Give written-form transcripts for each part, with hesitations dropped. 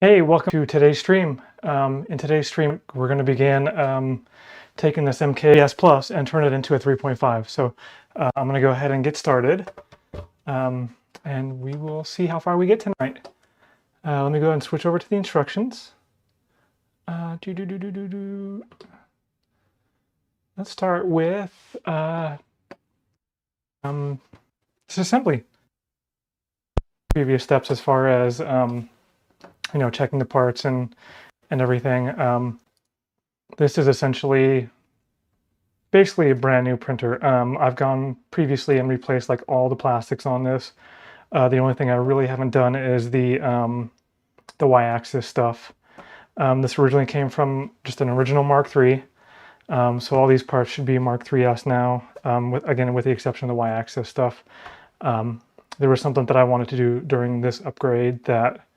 Hey, welcome to today's stream. In today's stream, we're going to begin taking this MKS Plus and turn it into a 3.5. So I'm going to go ahead and get started, and we will see how far we get tonight. Let me go ahead and switch over to the instructions. Let's start with disassembly. Previous steps as far as checking the parts and everything. This is essentially basically a brand new printer. I've gone previously and replaced like all the plastics on this. The only thing I really haven't done is the Y-axis stuff. This originally came from just an original Mark III. So all these parts should be Mark III's now, with the exception of the Y-axis stuff. There was something that I wanted to do during this upgrade that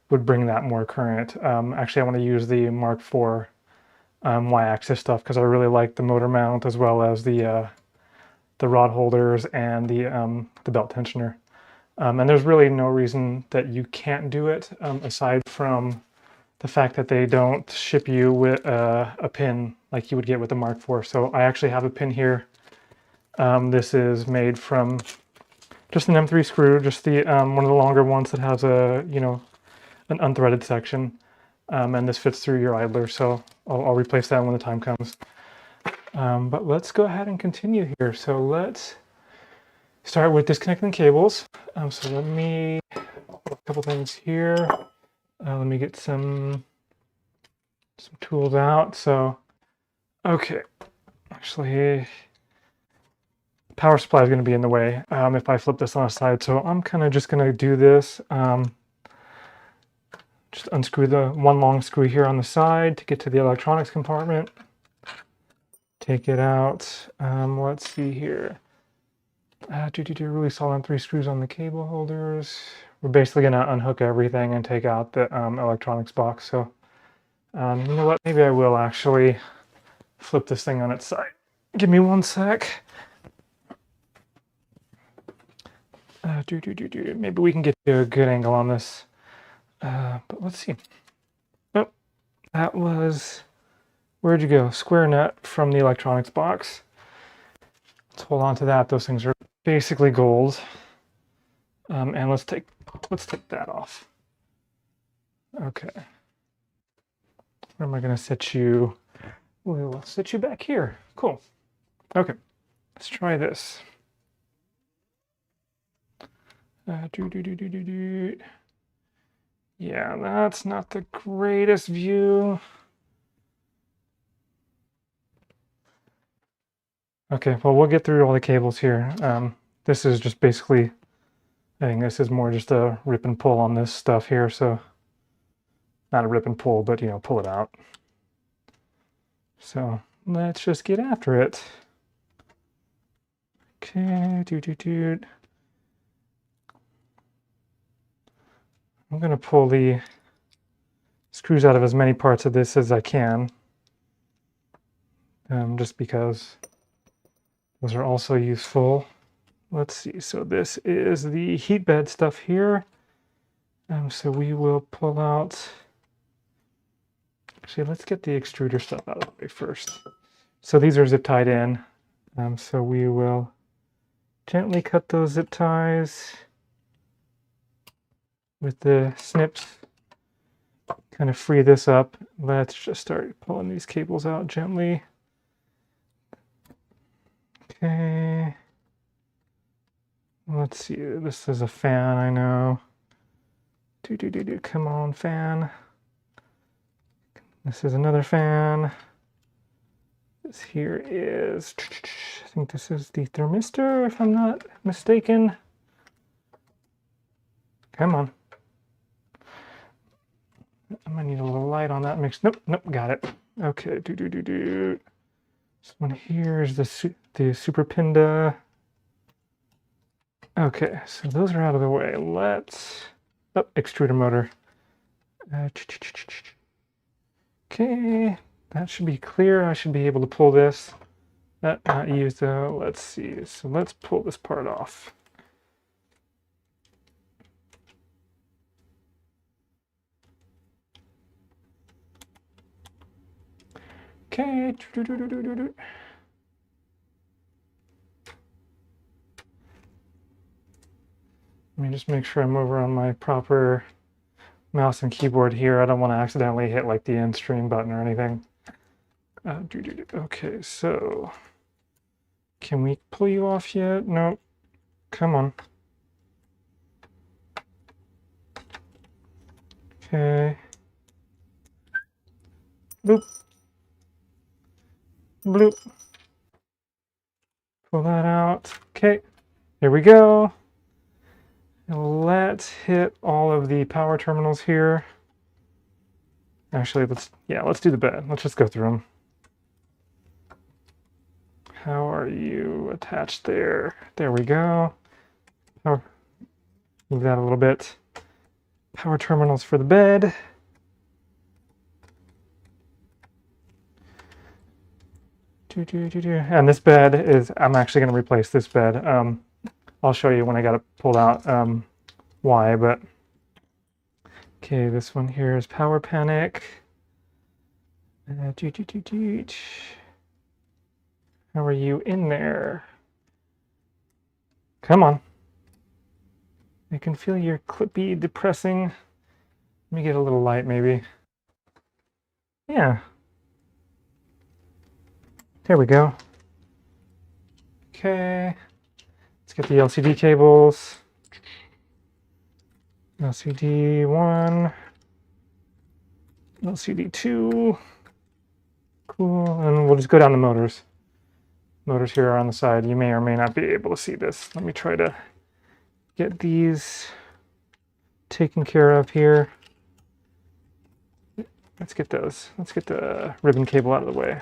would bring that more current. Actually, I want to use the Mark IV Y-axis stuff because I really like the motor mount as well as the rod holders and the belt tensioner. And there's really no reason that you can't do it aside from the fact that they don't ship you with a pin like you would get with the Mark IV. So I actually have a pin here. This is made from just an M3 screw, just the one of the longer ones that has an unthreaded section, and this fits through your idler, so I'll replace that when the time comes. But let's go ahead and continue here. So let's start with disconnecting the cables. So let me put a couple things here. Let me get some tools out. So, okay, actually, power supply is going to be in the way if I flip this on a side, so I'm kind of just going to do this. Just unscrew the one long screw here on the side to get to the electronics compartment. Take it out. Let's see here. Really solid 3 screws on the cable holders. We're basically going to unhook everything and take out the electronics box. So, you know what? Maybe I will actually flip this thing on its side. Give me one sec. Maybe we can get to a good angle on this. But let's see. Oh, that was, where'd you go? Square nut from the electronics box. Let's hold on to that. Those things are basically gold. And let's take that off. Okay. Where am I going to set you? We'll set you back here. Cool. Okay. Let's try this. Yeah, that's not the greatest view. Okay, well, we'll get through all the cables here. This is just basically, I think this is more just a rip and pull on this stuff here. So not a rip and pull, but, pull it out. So let's just get after it. Okay, I'm going to pull the screws out of as many parts of this as I can, just because those are also useful. Let's see, so this is the heat bed stuff here. So we will pull out, actually let's get the extruder stuff out of the way first. So these are zip tied in, so we will gently cut those zip ties with the snips, kind of free this up. Let's just start pulling these cables out gently. Okay. Let's see, this is a fan, I know. Come on, fan. This is another fan. This here is, I think this is the thermistor, if I'm not mistaken. Come on. I might need a little light on that mix. Nope, got it. Okay, This one here is the Super Pinda. Okay, so those are out of the way. Let's, extruder motor. Okay, that should be clear. I should be able to pull this. Not used though. Let's see. So let's pull this part off. Okay. Let me just make sure I'm over on my proper mouse and keyboard here. I don't want to accidentally hit like the end stream button or anything. Okay, so can we pull you off yet? No. Come on. Okay. Boop. Bloop. Pull that out. Okay. Here we go. Let's hit all of the power terminals here. Actually, let's do the bed. Let's just go through them. How are you attached there? There we go. Oh, move that a little bit. Power terminals for the bed. And this bed is, I'm actually going to replace this bed. I'll show you when I got it pulled out why, but okay, this one here is Power Panic. How are you in there? Come on. I can feel your clippy depressing. Let me get a little light maybe. Yeah. There we go. Okay. Let's get the LCD cables. LCD 1. LCD 2. Cool. And we'll just go down the motors. Motors here are on the side. You may or may not be able to see this. Let me try to get these taken care of here. Let's get those. Let's get the ribbon cable out of the way.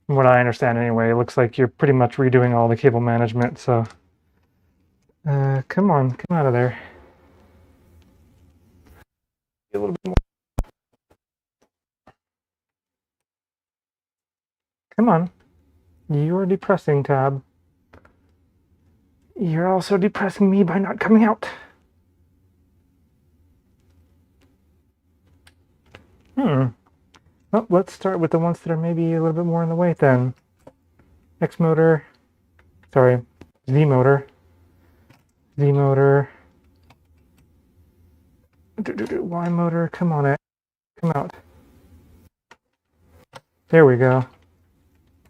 From what I understand anyway, it looks like you're pretty much redoing all the cable management, so come on, come out of there. A little bit more. Come on. You're depressing, Tab. You're also depressing me by not coming out. Well, let's start with the ones that are maybe a little bit more in the way then. X motor. Sorry, Z motor. Z motor. Y motor. Come on, come out. There we go.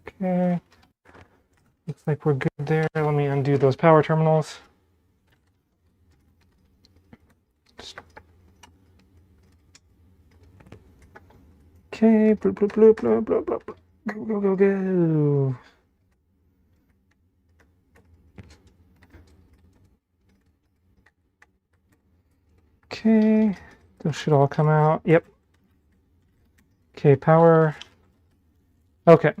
Okay. Looks like we're good there. Let me undo those power terminals. Okay, bloop, bloop, bloop, bloop, bloop, bloop. Go, go, go, go. Okay, those should all come out. Yep. Okay, power. Okay.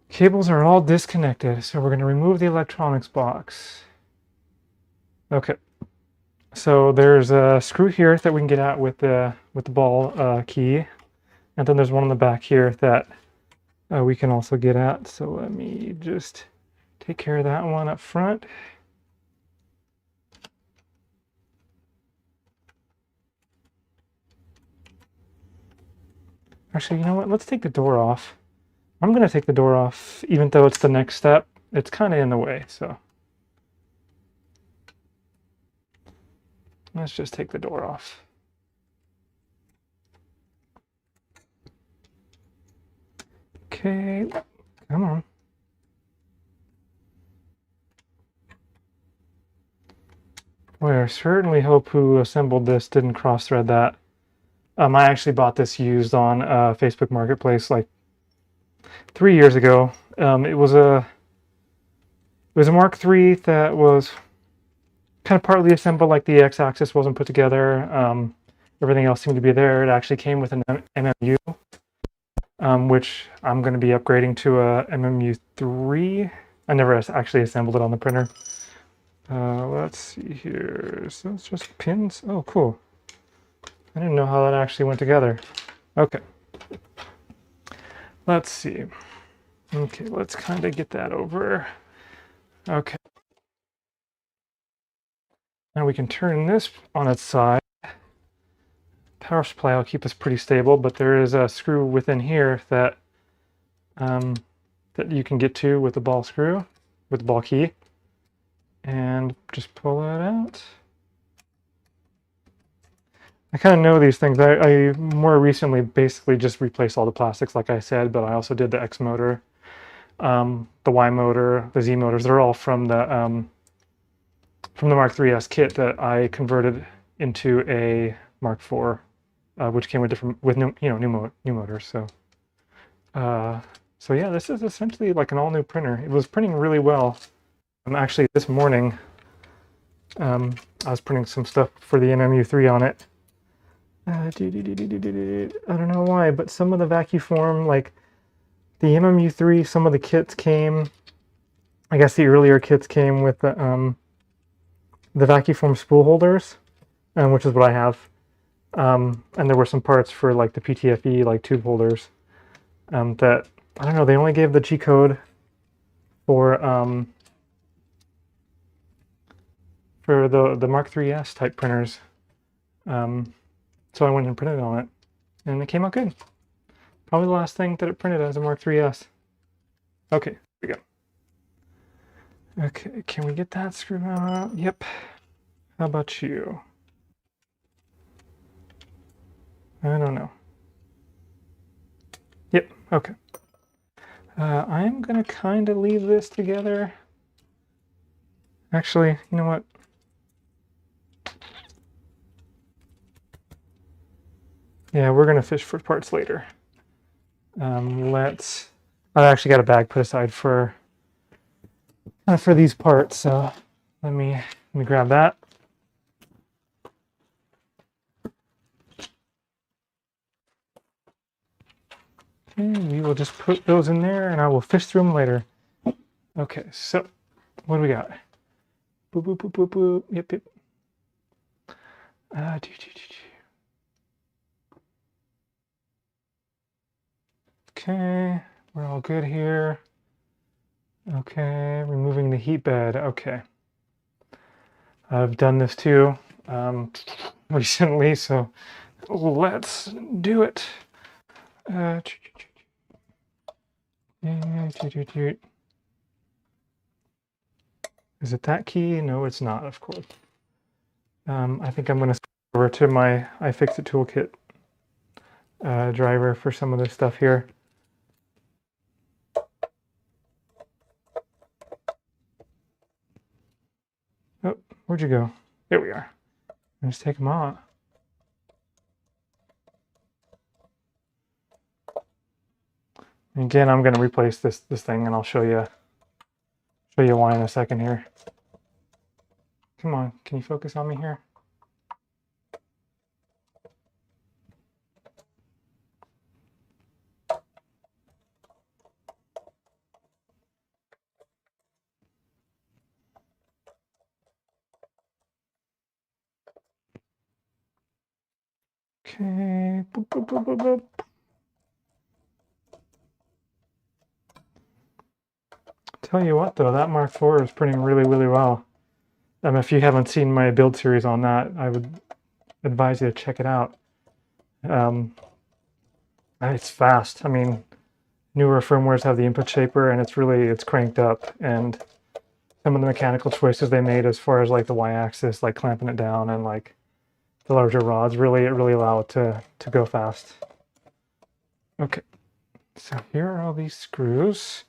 Cables are all disconnected, so we're going to remove the electronics box. Okay. So there's a screw here that we can get out with the ball key, and then there's one in the back here that we can also get at. So let me just take care of that one up front. Actually, you know what? Let's take the door off. I'm going to take the door off, even though it's the next step. It's kind of in the way, so. Let's just take the door off. Okay, come on. Boy, I certainly hope who assembled this didn't cross-thread that. I actually bought this used on Facebook Marketplace like 3 years ago. It was a Mark III that was kind of partly assembled, like the X-axis wasn't put together. Everything else seemed to be there. It actually came with an MMU, which I'm going to be upgrading to a MMU 3. I never actually assembled it on the printer. Let's see here. So it's just pins. Oh, cool. I didn't know how that actually went together. Okay. Let's see. Okay, let's kind of get that over. Okay. Now we can turn this on its side. power supply will keep us pretty stable, but there is a screw within here that that you can get to with the ball screw, with the ball key, and just pull that out. I kind of know these things. I more recently basically just replaced all the plastics, like I said, but I also did the X motor, the Y motor, the Z motors. They're all from the Mark III's kit that I converted into a Mark IV, which came with new motors. So yeah, this is essentially like an all new printer. It was printing really well. Actually, this morning, I was printing some stuff for the MMU3 on it. I don't know why, but some of the VacuForm, like the MMU3, some of the kits came. I guess the earlier kits came with the VacuForm spool holders, which is what I have. And there were some parts for like the PTFE, like tube holders, that I don't know. They only gave the G code for the Mark III's type printers. So I went and printed on it, and it came out good. Probably the last thing that it printed as a Mark III's. Okay, here we go. Okay, can we get that screw out? Yep. How about you? I don't know. Yep, okay. I'm gonna kind of leave this together. Actually, you know what? Yeah, we're gonna fish for parts later. I actually got a bag put aside for these parts, so let me grab that. Okay, we will just put those in there, and I will fish through them later. Okay, so what do we got? Boop boop boop boop boop. Yep. Okay, we're all good here. Okay, removing the heat bed. Okay. I've done this too recently, so let's do it. Is it that key? No, it's not, of course. I think I'm going to switch over to my iFixit toolkit driver for some of this stuff here. Oh, where'd you go? There we are. Let's take them out. Again, I'm going to replace this thing, and I'll show you why in a second here. Come on, can you focus on me here? Okay. Boop, boop, boop, boop, boop. Tell you what, though, that Mark IV is printing really, really well. If you haven't seen my build series on that, I would advise you to check it out. It's fast. I mean, newer firmwares have the input shaper, and it's cranked up. And some of the mechanical choices they made as far as like the Y-axis, like clamping it down, and like the larger rods, really allow it to go fast. Okay, so here are all these screws.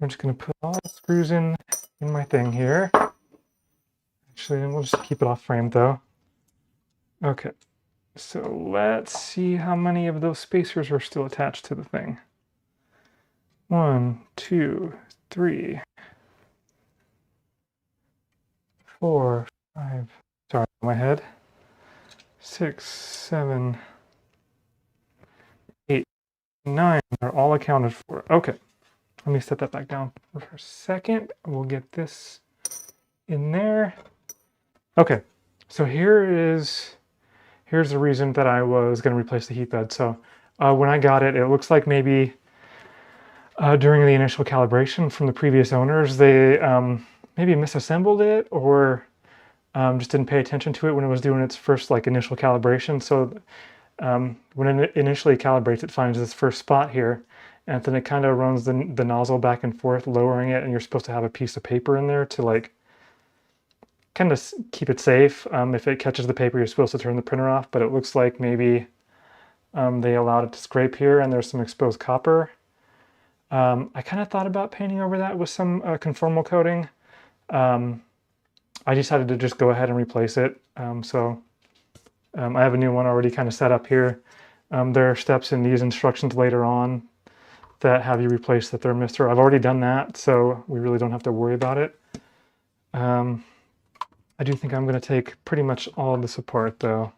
I'm just going to put all the screws in my thing here. Actually, we'll just keep it off frame though. Okay, so let's see how many of those spacers are still attached to the thing. 1, 2, 3, 4, 5. Sorry, my head. 6, 7, 8, 9 are all accounted for. Okay. Let me set that back down for a second. We'll get this in there. Okay, so here's the reason that I was going to replace the heat bed. So when I got it, it looks like maybe during the initial calibration from the previous owners, they maybe misassembled it, or Just didn't pay attention to it when it was doing its first like initial calibration. So when it initially calibrates, it finds this first spot here, and then it kind of runs the nozzle back and forth, lowering it, and you're supposed to have a piece of paper in there to like kind of keep it safe. If it catches the paper, you're supposed to turn the printer off, but it looks like maybe they allowed it to scrape here, and there's some exposed copper. I kind of thought about painting over that with some conformal coating. I decided to just go ahead and replace it. I have a new one already kind of set up here. There are steps in these instructions later on that have you replace the thermistor. I've already done that, so we really don't have to worry about it. I do think I'm going to take pretty much all of this apart, though.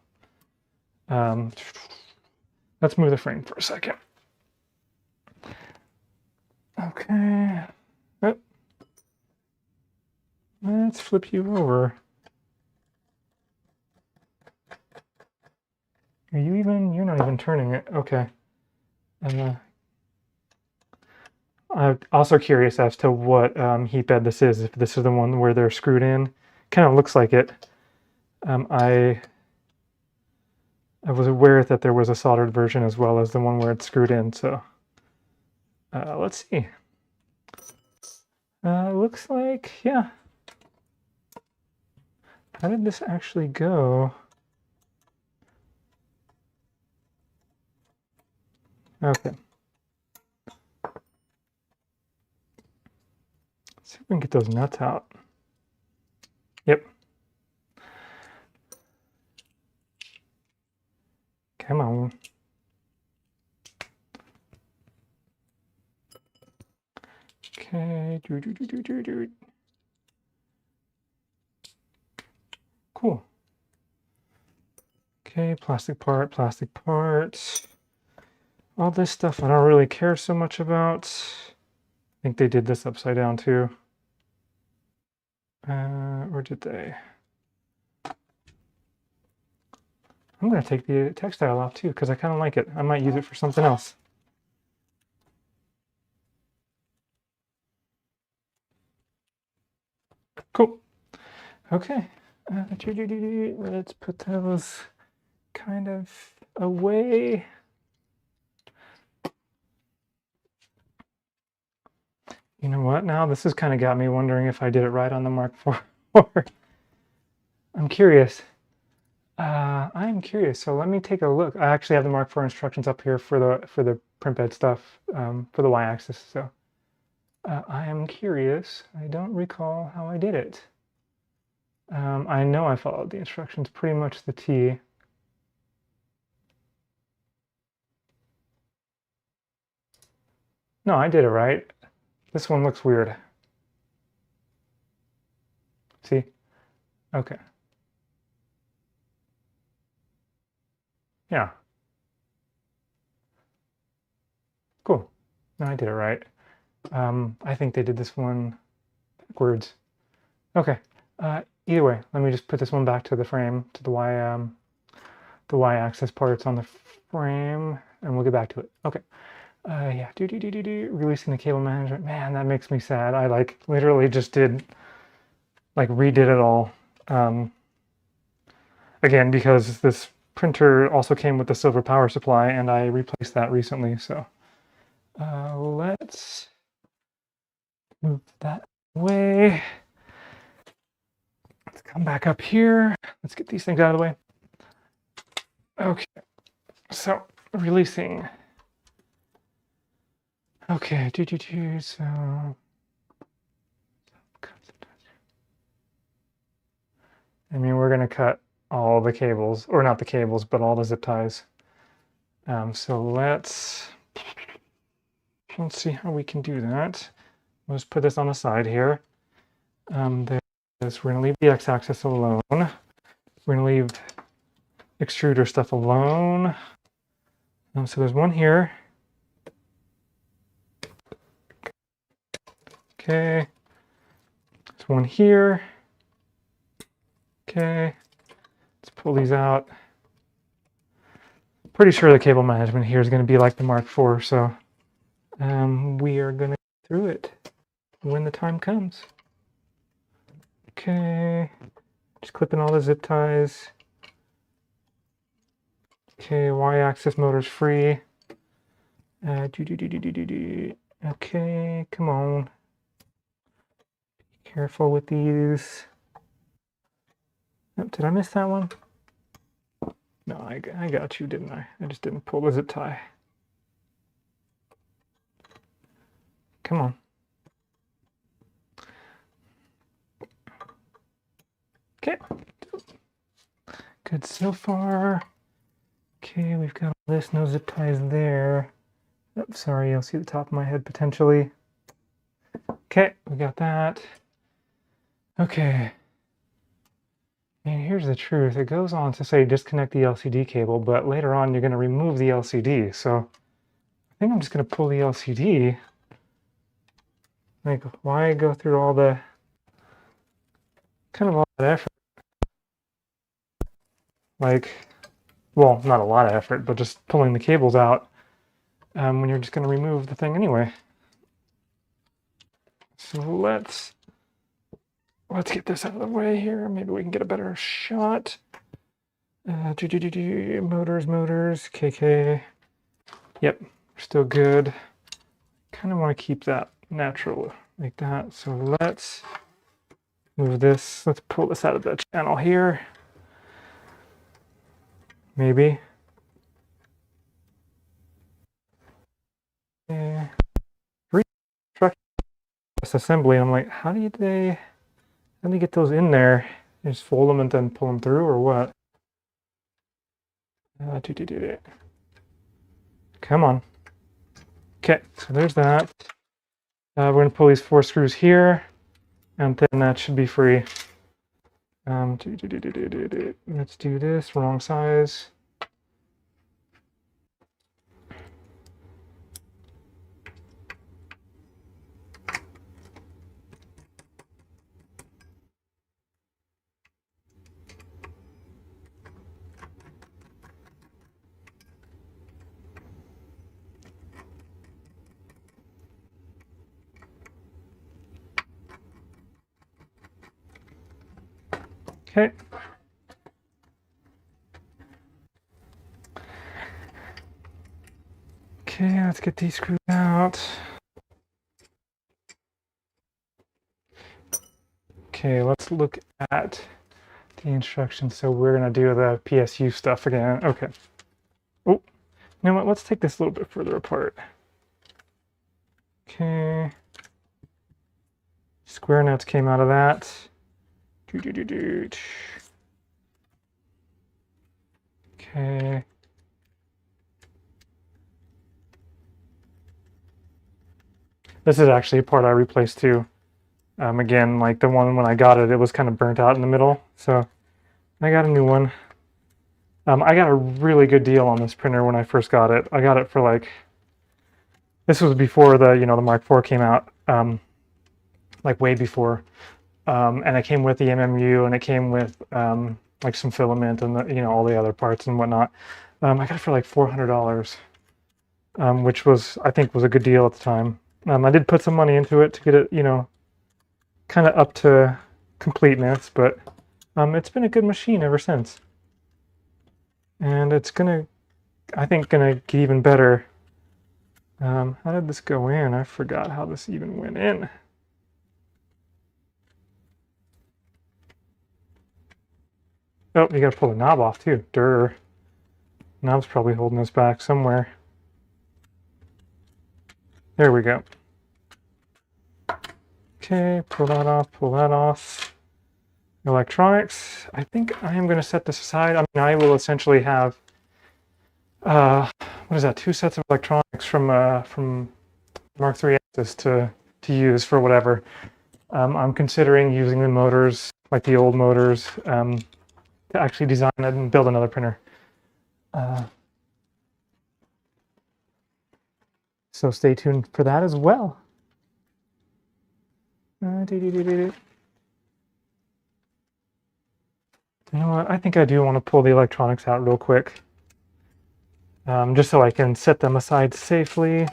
Let's move the frame for a second. Okay. Oh. Let's flip you over. You're not even turning it. Okay. I'm also curious as to what heat bed this is, if this is the one where they're screwed in. Kind of looks like it. I was aware that there was a soldered version as well as the one where it's screwed in, so let's see. Looks like, yeah. How did this actually go? Okay. Let's see if we can get those nuts out. Yep. Come on. Okay. Cool. Okay, plastic part, plastic part. All this stuff I don't really care so much about. I think they did this upside down too. Or did they? I'm going to take the textile off too because I kind of like it. I might use it for something else. Cool. Okay. Let's put those kind of away. You know what? Now this has kind of got me wondering if I did it right on the Mark IV. I'm curious. I'm curious. So let me take a look. I actually have the Mark IV instructions up here for the print bed stuff for the y-axis. So I am curious. I don't recall how I did it. I know I followed the instructions pretty much to the T. No, I did it right. This one looks weird. See? Okay. Yeah. Cool. No, I did it right. I think they did this one backwards. Okay. Either way, let me just put this one back to the frame, to the y-axis parts on the frame, and we'll get back to it. Okay. Yeah. Releasing the cable management. Man, that makes me sad. I like literally just redid it all. Again, because this printer also came with the silver power supply, and I replaced that recently. So let's move that away. Let's come back up here. Let's get these things out of the way. Okay, so releasing. Okay, so I mean, we're gonna cut all the cables, or not the cables, but all the zip ties. So let's see how we can do that. Let's put this on the side here. We're gonna leave the x-axis alone. We're gonna leave extruder stuff alone. So there's one here. Okay. There's one here. Okay. Let's pull these out. Pretty sure the cable management here is going to be like the Mark IV, so we are going to go through it when the time comes. Okay. Just clipping all the zip ties. Okay, y-axis motor's free. Okay, come on. Careful with these. Oh, did I miss that one? No, I got you, didn't I? I just didn't pull the zip tie. Come on. Okay. Good so far. Okay, we've got all this, no zip ties there. Oh, sorry, you'll see the top of my head potentially. Okay, we got that. Okay. And here's the truth. It goes on to say disconnect the LCD cable, but later on you're going to remove the LCD. So I think I'm just going to pull the LCD. Like, why go through all the kind of all that effort? Like, well, not a lot of effort, but just pulling the cables out when you're just going to remove the thing anyway. So let's get this out of the way here. Maybe we can get a better shot. Motors, KK. Yep, we're still good. Kind of want to keep that natural like that. So let's move this. Let's pull this out of the channel here. Maybe. Yeah. Assembly. I'm like, how do they get those in there? You just fold them and then pull them through, or what? Come on. Okay, so there's that. We're going to pull these 4 screws here, and then that should be free. Let's do this. Wrong size. Okay. Okay, let's get these screws out. Okay, let's look at the instructions. So we're going to do the PSU stuff again. Okay. Oh, you know what? Let's take this a little bit further apart. Okay. Square nuts came out of that. Okay. This is actually a part I replaced too. Again, like the one when I got it, it was kind of burnt out in the middle. So I got a new one. I got a really good deal on this printer when I first got it. I got it for like, this was before the, the Mark IV came out, like way before. And it came with the MMU, and it came with like some filament and all the other parts and whatnot. I got it for like $400, which I think was a good deal at the time. I did put some money into it to get it, kind of up to completeness, but it's been a good machine ever since. And it's I think gonna get even better. How did this go in? I forgot how this even went in. Oh, you gotta pull the knob off too. Durr. Knob's probably holding us back somewhere. There we go. Okay, pull that off, pull that off. Electronics. I think I am going to set this aside. I mean, I will essentially have, what is that, 2 sets of electronics from Mark III Axis to use for whatever. I'm considering using the motors, like the old motors, to actually design and build another printer. So stay tuned for that as well. You know what? I think I do want to pull the electronics out real quick, just so I can set them aside safely.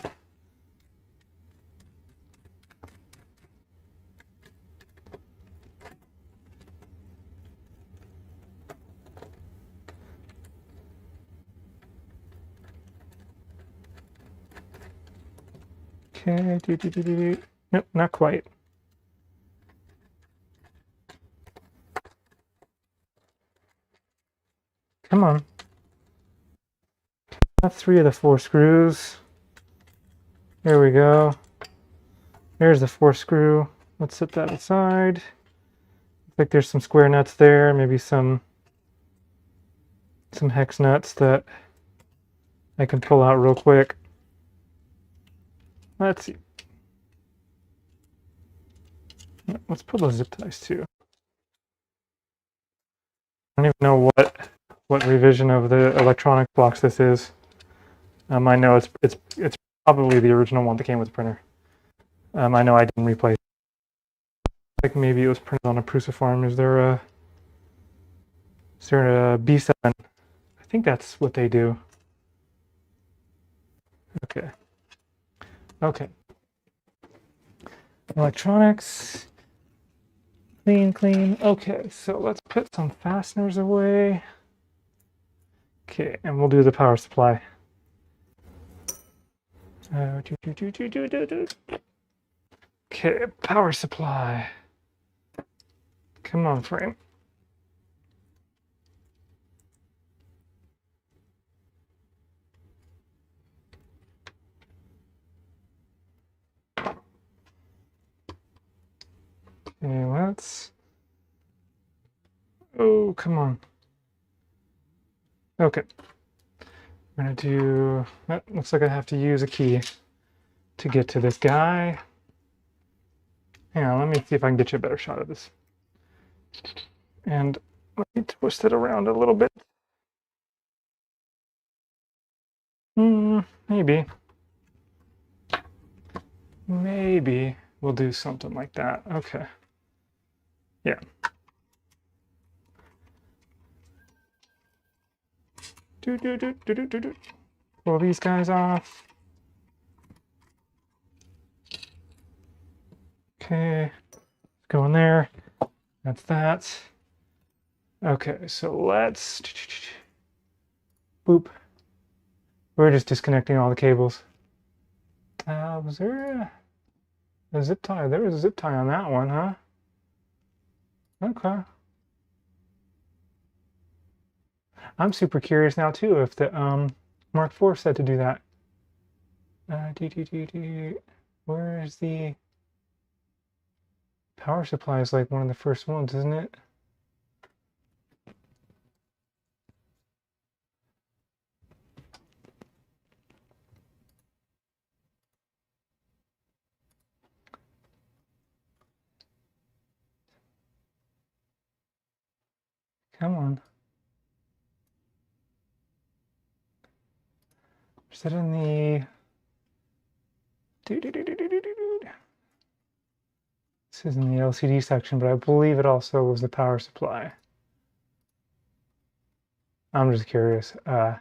Okay, nope, not quite. Come on. That's 3 of the 4 screws. There we go. There's the 4th screw. Let's set that aside. Looks like there's some square nuts there, maybe some hex nuts that I can pull out real quick. Let's see. Let's pull those zip ties too. I don't even know what revision of the electronic blocks this is. I know it's probably the original one that came with the printer. I know I didn't replace. Like maybe it was printed on a Prusa farm. Is there a B7? I think that's what they do. Okay. Okay. Electronics. Clean, clean. Okay, so let's put some fasteners away. Okay, and we'll do the power supply. Okay, power supply. Come on, frame. Okay, let's... Oh, come on. Okay. I'm gonna do... Oh, looks like I have to use a key to get to this guy. Hang on, let me see if I can get you a better shot of this. And let me twist it around a little bit. Maybe. Maybe we'll do something like that. Okay. Yeah. Pull these guys off. Okay. Go in there. That's that. Okay, so let's... Boop. We're just disconnecting all the cables. Was there a zip tie? There was a zip tie on that one, huh? Okay. I'm super curious now too if the Mark IV said to do that. Where is the power supply? Is like one of the first ones, isn't it? Come on. Is that in the... This is in the LCD section, but I believe it also was the power supply. I'm just curious. I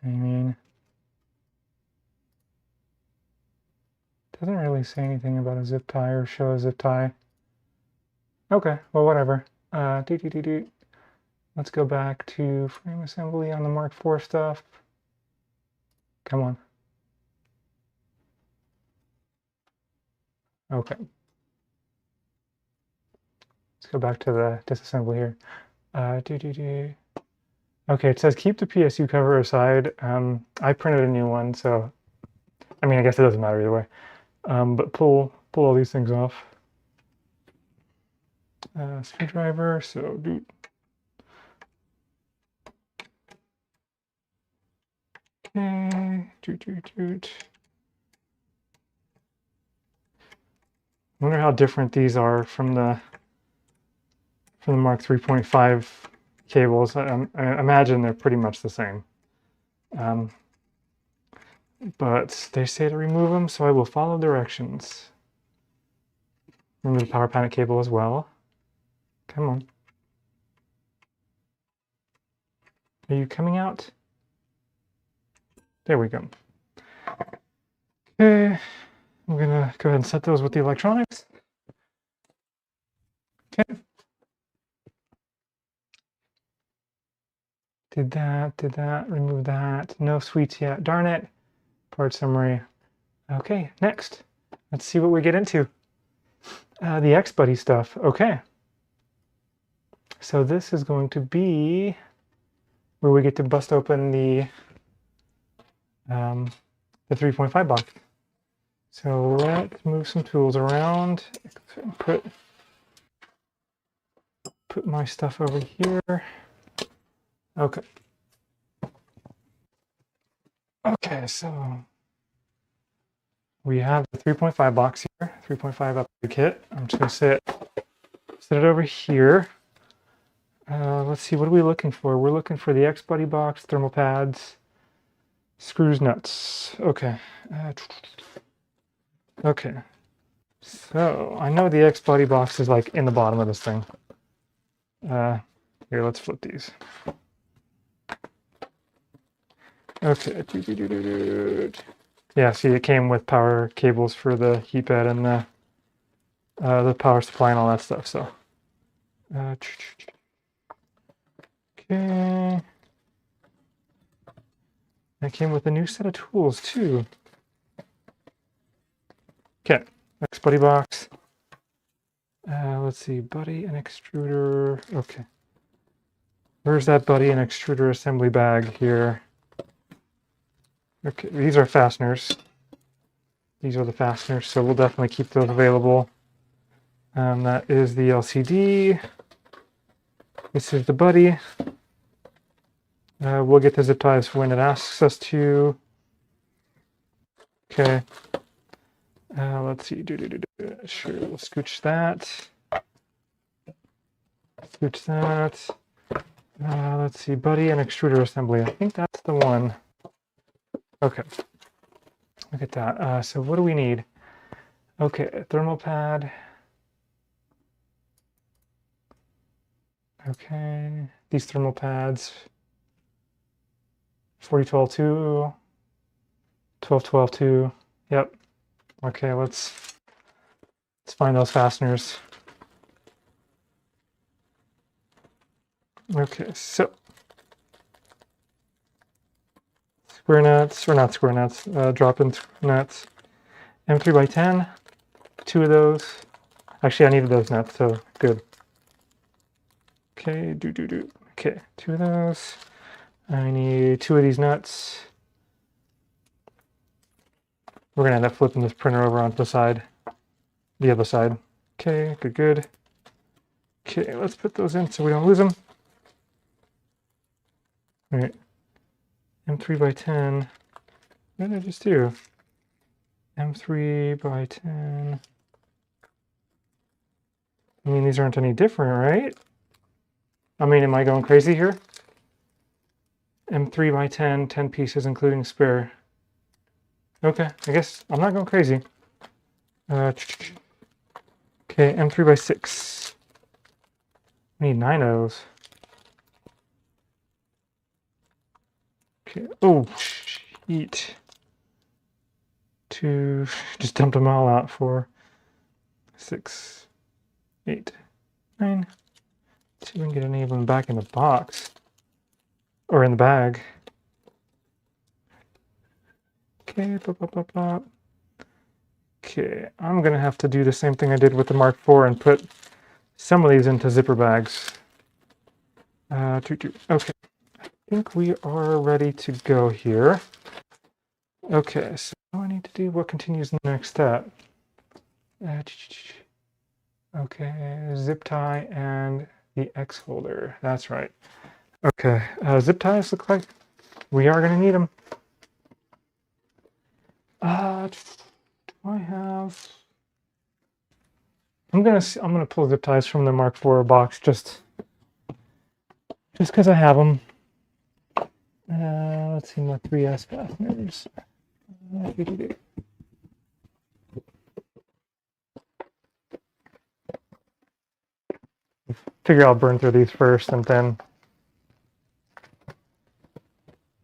mean, doesn't really say anything about a zip tie or show a zip tie. Okay, well, whatever. Let's go back to frame assembly on the Mark IV stuff. Come on. Okay. Let's go back to the disassembly here. Okay, it says keep the PSU cover aside. I printed a new one, so I mean, I guess it doesn't matter either way. But pull all these things off. Screwdriver, so okay, Wonder how different these are from the Mark 3.5 cables. I imagine they're pretty much the same. But they say to remove them, so I will follow directions. Remove the power panic cable as well. Come on. Are you coming out? There we go. Okay, I'm gonna go ahead and set those with the electronics. Okay. Did that, remove that. No sweets yet, darn it. Part summary. Okay, next. Let's see what we get into. The X-Buddy stuff, okay. So this is going to be where we get to bust open the 3.5 box. So let's move some tools around. Put my stuff over here. Okay. Okay, so we have the 3.5 box here, 3.5 upgrade kit. I'm just gonna set it over here. Let's see, what are we looking for? We're looking for the X-Buddy box, thermal pads, screws, nuts. Okay. Okay. So I know the X-Buddy box is like in the bottom of this thing. Here, let's flip these. Okay. Yeah, see, it came with power cables for the heat bed and the power supply and all that stuff. So, okay. That came with a new set of tools too. Okay, X-Buddy box. Let's see, buddy and extruder. Okay. Where's that buddy and extruder assembly bag here? Okay, these are fasteners. These are the fasteners, so we'll definitely keep those available. That is the LCD. This is the buddy. We'll get the zip ties when it asks us to. Okay. Let's see. Sure, we'll scooch that. Scooch that. Let's see, buddy and extruder assembly. I think that's the one. Okay. Look at that. So what do we need? Okay, thermal pad. Okay, these thermal pads. 4012-2, 1212-2. Yep. Okay, let's find those fasteners. Okay, so square nuts, or not square nuts, drop-in nuts. M3x10, 2 of those. Actually, I needed those nuts, so good. Okay, Okay, 2 of those. I need 2 of these nuts. We're gonna end up flipping this printer over onto the other side. Okay, good. Okay, let's put those in so we don't lose them. All right, M3x10. What did I just do? M3x10. I mean, these aren't any different, right? I mean, am I going crazy here? M3x10, 10 pieces, including spare. Okay, I guess I'm not going crazy. Okay, M3x6. We need 9 of those. Okay. Oh, shit. Just dumped them all out. 4, 6, 8, 9. Let's see if we can get any of them back in the box. Or in the bag. Okay, Okay, I'm gonna have to do the same thing I did with the Mark IV and put some of these into zipper bags. Okay, I think we are ready to go here. Okay, so what do I need to do? What continues the next step? Okay, zip tie and the X holder. That's right. Okay, zip ties look like we are gonna need them. Do I have? I'm gonna pull zip ties from the Mark IV box just because I have them. Let's see, my 3S fasteners. Figure I'll burn through these first, and then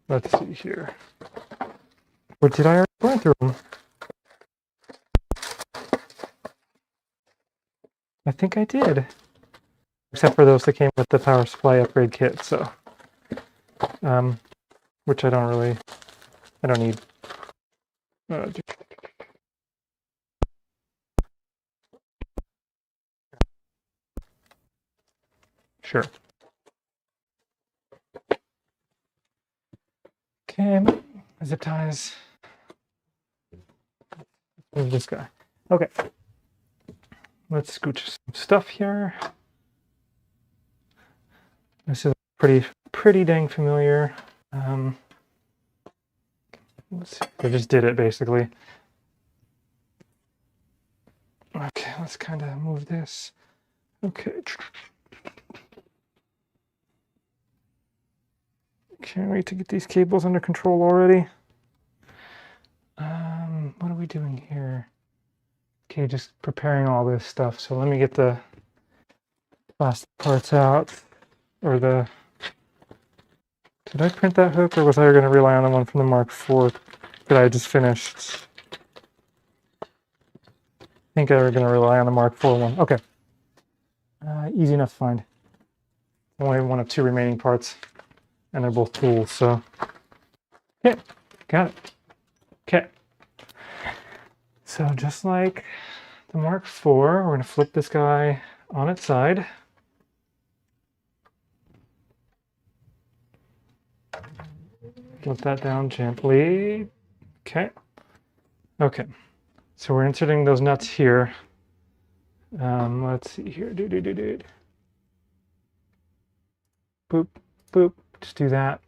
let's see here. Or did I already burn through them? I think I did. Except for those that came with the power supply upgrade kit, so. which I don't need. Sure. Okay, zip ties. Move this guy. Okay. Let's scooch some stuff here. This is pretty dang familiar. Let's see. I just did it basically. Okay, let's kind of move this. Okay. Can't wait to get these cables under control already. What are we doing here? Okay, just preparing all this stuff. So let me get the plastic parts out. Or the... Did I print that hook, or was I going to rely on the one from the Mark IV that I just finished? I think I was going to rely on the Mark IV one. Okay. Easy enough to find. Only one of two remaining parts, and they're both tools, so... Okay, got it. Okay. So just like the Mark IV, we're going to flip this guy on its side. Flip that down gently. Okay. Okay. So we're inserting those nuts here. Let's see here. Boop, boop. Just do that.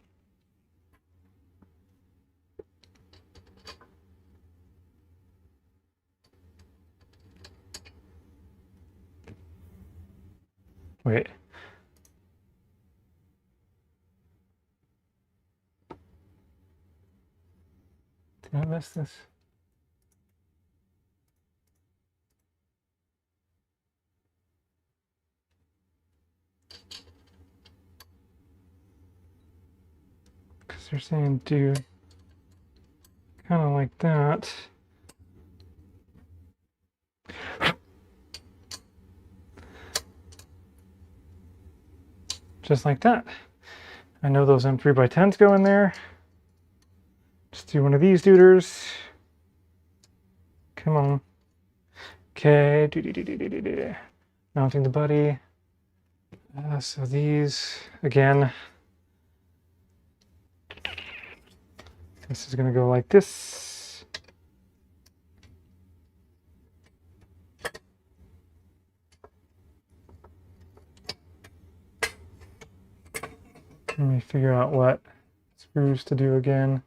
Wait. Did I miss this? Because they're saying do kind of like that. Just like that. I know those M3x10s go in there. Just do one of these duders. Come on. Okay. Mounting the buddy. So these, again, this is going to go like this. Let me figure out what screws to do again.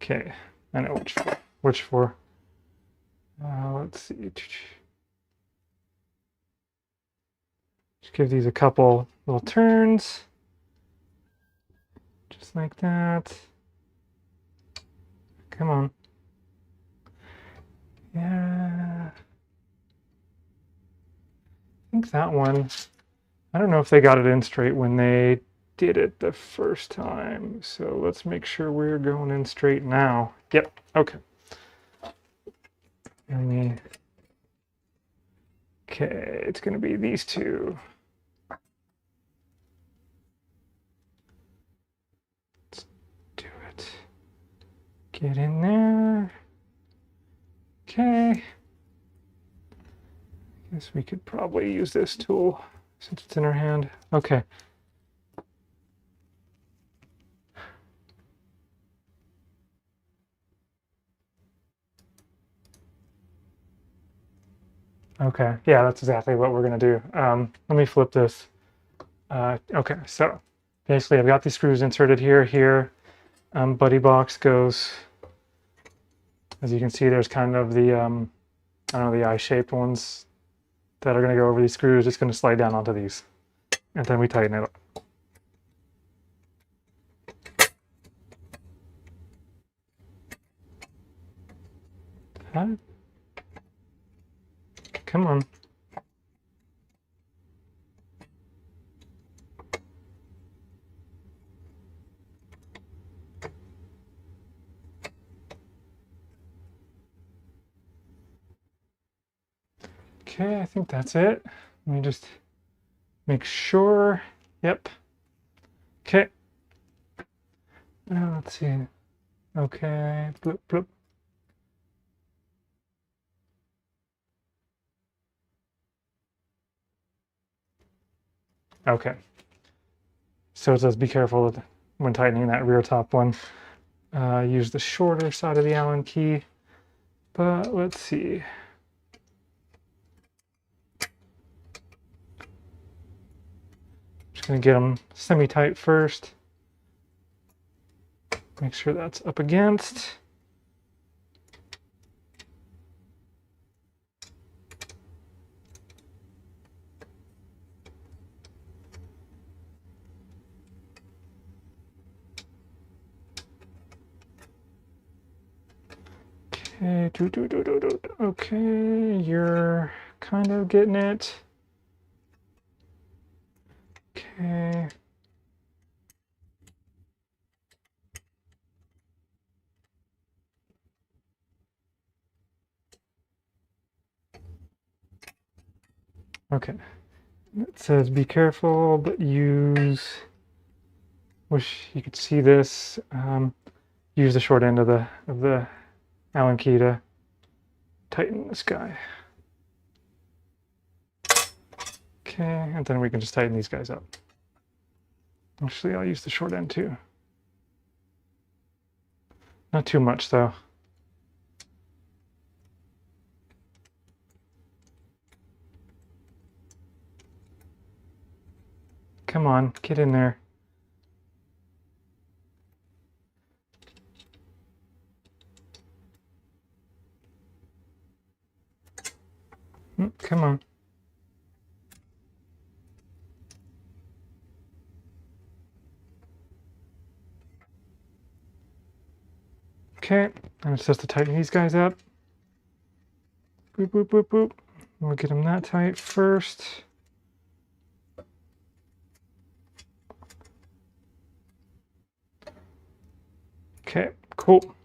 Okay, I know which for. Let's see. Just give these a couple little turns. Just like that. Come on. Yeah. I think that one, I don't know if they got it in straight when they did it the first time. So let's make sure we're going in straight now. Yep, okay. Okay, it's going to be these two. Let's do it. Get in there. Okay. Guess we could probably use this tool since it's in our hand. Okay. Okay, yeah, that's exactly what we're gonna do. Let me flip this. Okay, so basically I've got these screws inserted here. Buddy box goes, as you can see, there's kind of the, I don't know, the eye-shaped ones that are gonna go over these screws. It's gonna slide down onto these, and then we tighten it up. Huh? Come on. Okay, I think that's it. Let me just make sure. Yep. Okay. Now let's see. Okay. Bloop, bloop. Okay. So it says be careful when tightening that rear top one. Use the shorter side of the Allen key. But let's see. Just gonna get them semi-tight first. Make sure that's up against. Okay, okay, you're kind of getting it. Okay. Okay. It says be careful, but use. Wish you could see this. Use the short end of the Allen key to tighten this guy. Okay, and then we can just tighten these guys up. Actually, I'll use the short end too. Not too much though. Come on, get in there. Come on. Okay, and it's just to tighten these guys up. Boop, boop, boop, boop. We'll get them that tight first. Okay, cool.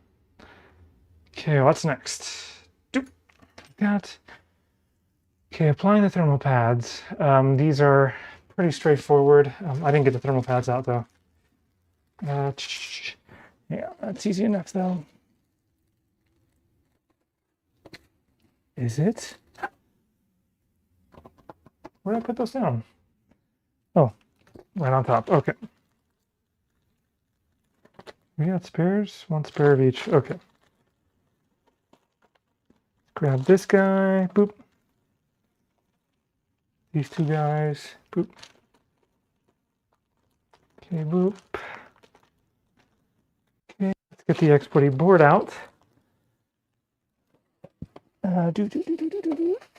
Okay, what's next? Doop. That. Okay, applying the thermal pads. These are pretty straightforward. I didn't get the thermal pads out though. Yeah, that's easy enough though. Is it? Where did I put those down? Oh, right on top. Okay. We got spares? One spare of each. Okay. Grab this guy. Boop. These two guys. Boop. Okay, boop. Okay, let's get the exporty board out.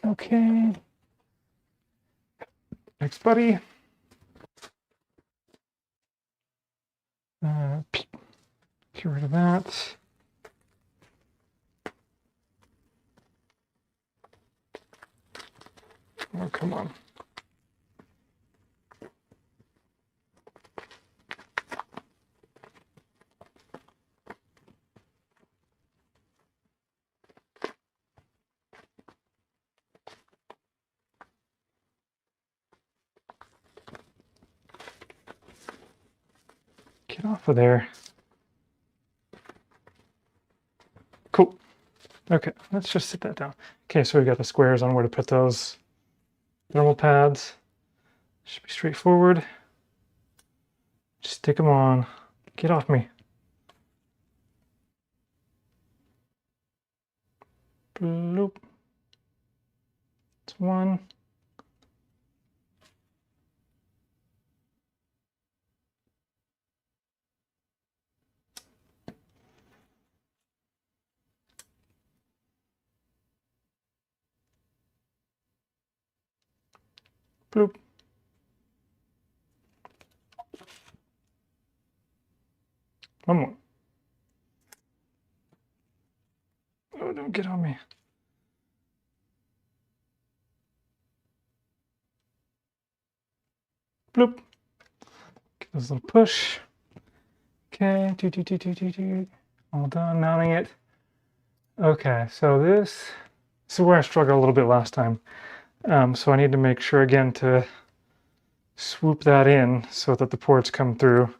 Okay. Next buddy. Get rid of that. Oh, come on. Get off of there. Cool. Okay, let's just sit that down. Okay, so we got the squares on where to put those thermal pads. Should be straightforward. Just stick them on. Get off me. Bloop. It's one. Bloop. One more. Oh, don't get on me. Bloop. Give this a little push. Okay, all done, mounting it. Okay, so this is where I struggled a little bit last time. So I need to make sure again to swoop that in so that the ports come through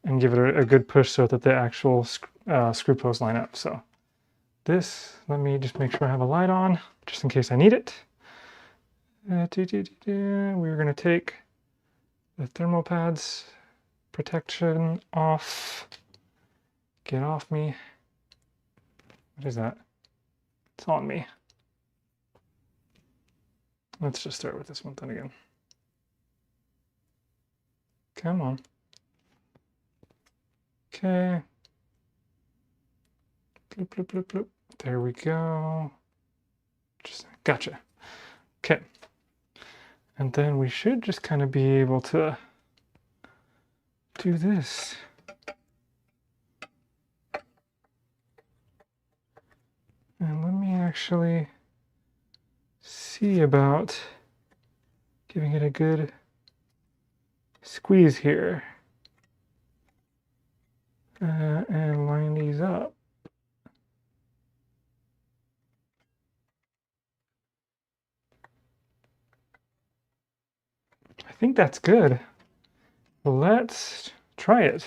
and give it a good push so that the actual screw posts line up. So this, let me just make sure I have a light on just in case I need it. We're going to take the thermal pads protection off. Get off me. What is that? It's on me. Let's just start with this one then again. Come on. Okay. Bloop, bloop, bloop, bloop. There we go. Just gotcha. Okay. And then we should just kind of be able to do this. And let me actually see about giving it a good squeeze here. And line these up. I think that's good. Let's try it.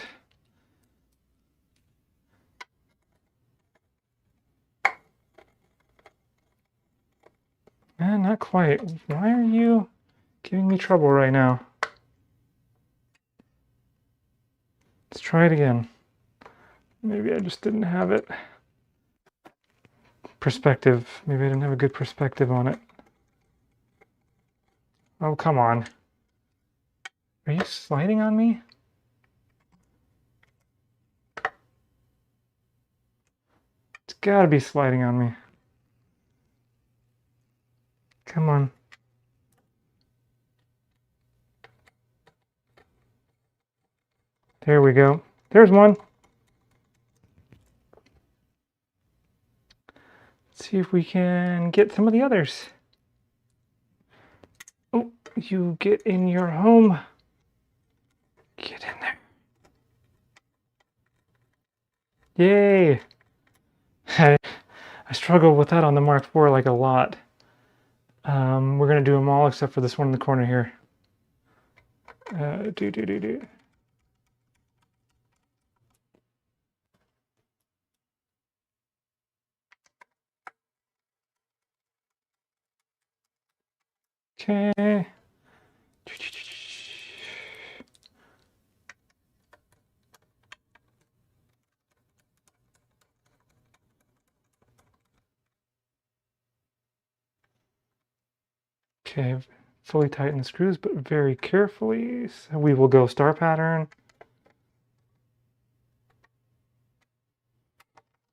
Not quite. Why are you giving me trouble right now? Let's try it again. Maybe I just didn't have it. Perspective. Maybe I didn't have a good perspective on it. Oh, come on. Are you sliding on me? It's gotta be sliding on me. Come on. There we go. There's one. Let's see if we can get some of the others. Oh, you get in your home. Get in there. Yay. I struggle with that on the Mark IV like a lot. We're going to do them all except for this one in the corner here. Okay. Okay, fully tighten the screws, but very carefully. So we will go star pattern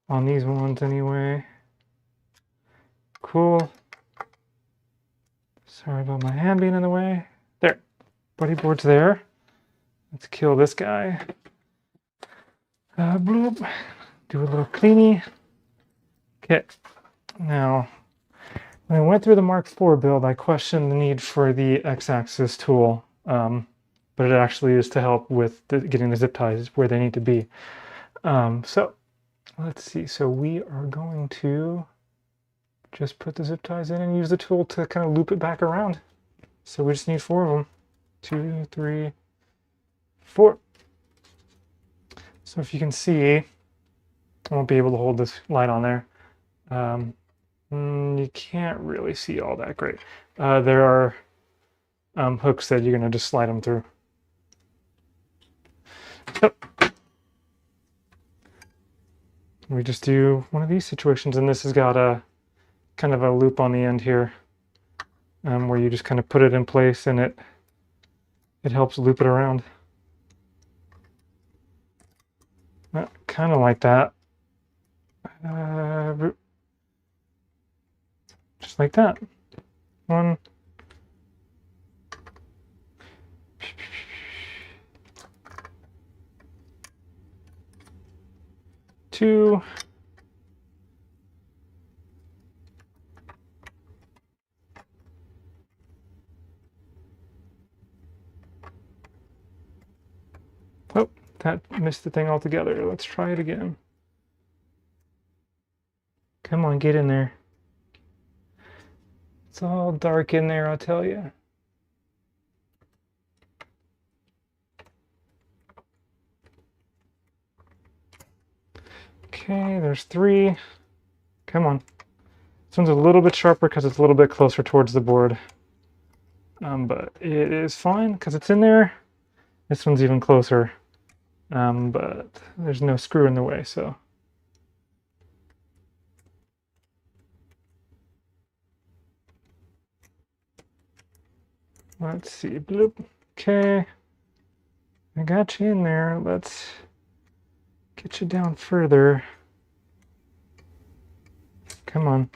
on these ones anyway. Cool. Sorry about my hand being in the way. There, buddy board's there. Let's kill this guy. Bloop. Do a little cleanie. Okay, now when I went through the Mark IV build, I questioned the need for the X-axis tool, but it actually is to help with getting the zip ties where they need to be. So let's see. So we are going to just put the zip ties in and use the tool to kind of loop it back around. So we just need 4 of them. 2, 3, 4. So if you can see, I won't be able to hold this light on there. You can't really see all that great. There are hooks that you're going to just slide them through. So we just do one of these situations, and this has got a kind of a loop on the end here, where you just kind of put it in place and it helps loop it around. Kind of like that. Just like that. 1. 2. Oh, that missed the thing altogether. Let's try it again. Come on, get in there. It's all dark in there, I'll tell you. Okay, there's 3. Come on. This one's a little bit sharper because it's a little bit closer towards the board. But it is fine because it's in there. This one's even closer. But there's no screw in the way, so. Let's see, bloop. Okay, I got you in there. Let's get you down further. Come on.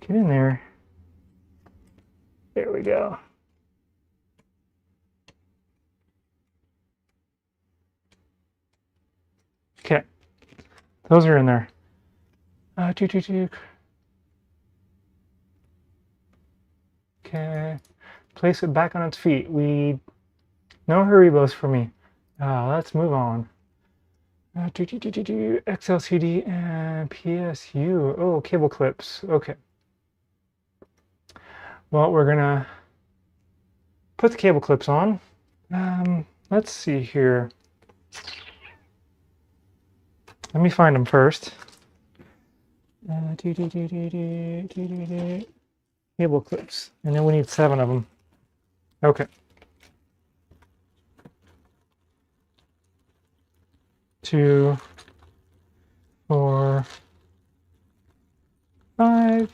Get in there. There we go. Okay, those are in there. Okay, place it back on its feet. No Haribos for me. Let's move on. XLCD and PSU. Oh, cable clips. Okay. Well, we're gonna put the cable clips on. Let's see here. Let me find them first. Cable clips. And then we need 7 of them. Okay. 2, 4, 5,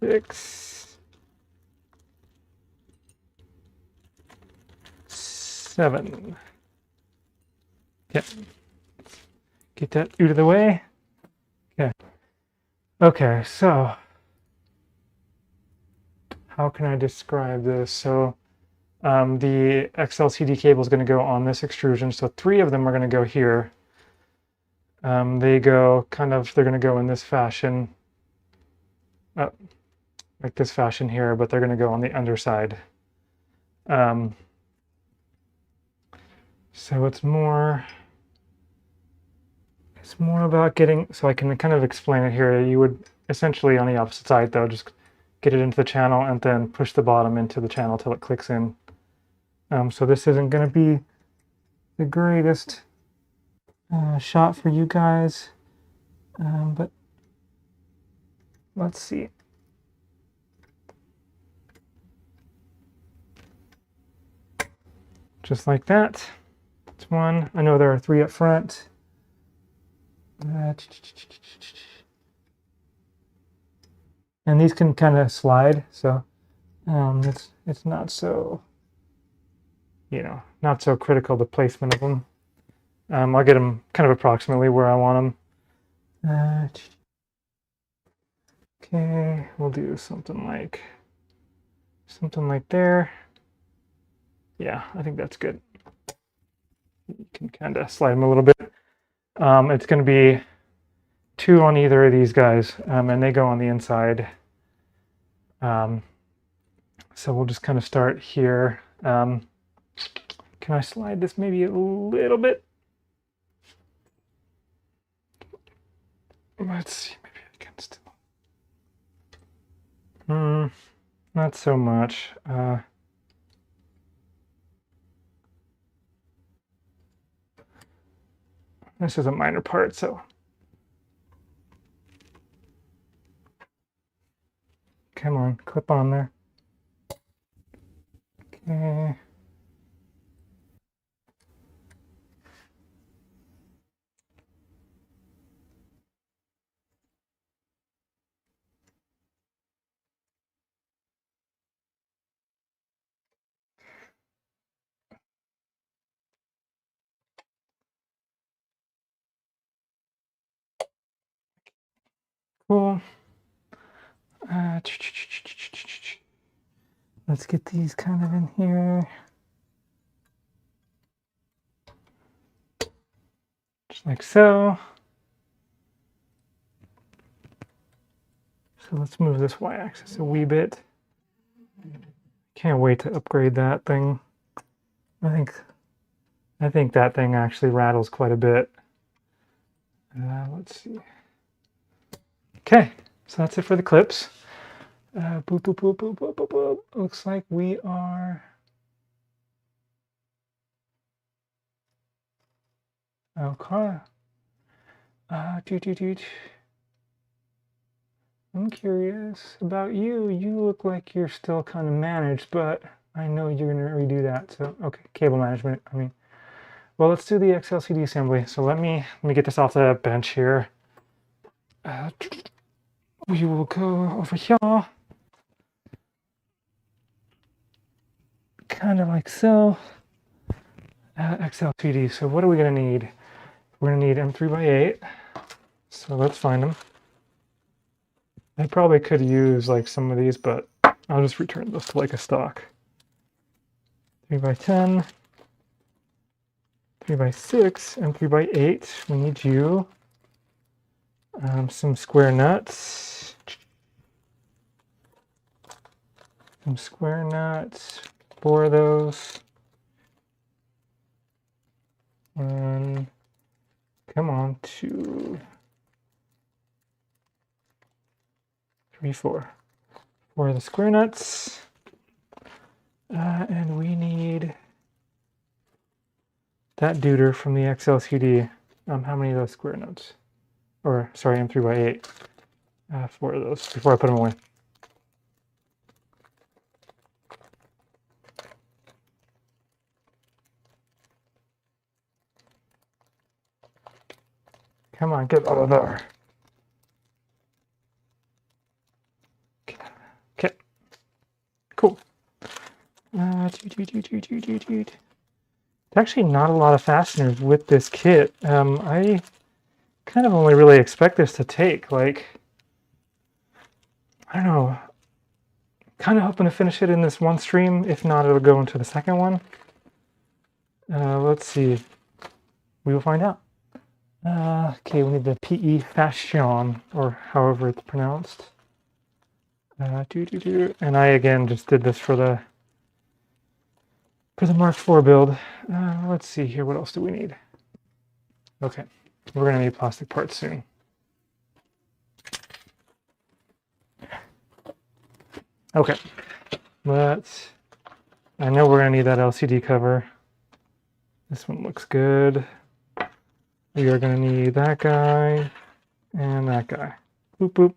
6, 7. Okay. Get that out of the way. Okay. Okay, so how can I describe this? So the XLCD cable is going to go on this extrusion. So 3 of them are going to go here. They're going to go in this fashion, like this fashion here, but they're going to go on the underside. So it's more about getting, so I can kind of explain it here. You would essentially on the opposite side though, just get it into the channel and then push the bottom into the channel till it clicks in. So this isn't going to be the greatest shot for you guys, but let's see. Just like that. That's 1. I know there are 3 up front. And these can kind of slide, so it's not so, not so critical, the placement of them. I'll get them kind of approximately where I want them. Okay, we'll do something like there. Yeah, I think that's good. You can kind of slide them a little bit. It's going to be 2 on either of these guys, and they go on the inside. So we'll just kind of start here. Can I slide this maybe a little bit? Let's see, maybe I can still. Not so much. This is a minor part, so. Come on, clip on there. Okay. Cool. Let's get these kind of in here. Just like so. So let's move this y-axis a wee bit. Can't wait to upgrade that thing. I think that thing actually rattles quite a bit. Let's see. Okay, so that's it for the clips. Boop, boop, boop, boop, boop, boop, boop. Looks like we are Okay. I'm curious about you. You look like you're still kind of managed, but I know you're going to redo that. So, okay, cable management. I mean, well, let's do the XLCD assembly. So let me get this off the bench here. We will go over here, kind of like so. XLCD. So what are we going to need? We're going to need M3x8. So let's find them. I probably could use like some of these, but I'll just return this to like a stock. 3x10, 3x6, and 3x8. We need you. Some square nuts. Some square nuts. 4 of those. And come on, 2, 3, 4. 4 of the square nuts. And we need that duder from the XLCD. How many of those square nuts? Or, sorry, M3x8. 4 of those before I put them away. Come on, get out of there. Okay. Cool. It's actually not a lot of fasteners with this kit. I kind of only really expect this to take, like, I don't know, kind of hoping to finish it in this one stream. If not, it'll go into the second one. Let's see. We will find out. Okay, we need the PE Fashion, or however it's pronounced. And I again just did this for the Mark IV build. Let's see here. What else do we need? Okay, we're gonna need plastic parts soon. Okay, I know we're gonna need that LCD cover. This one looks good. We are gonna need that guy and that guy. Boop boop.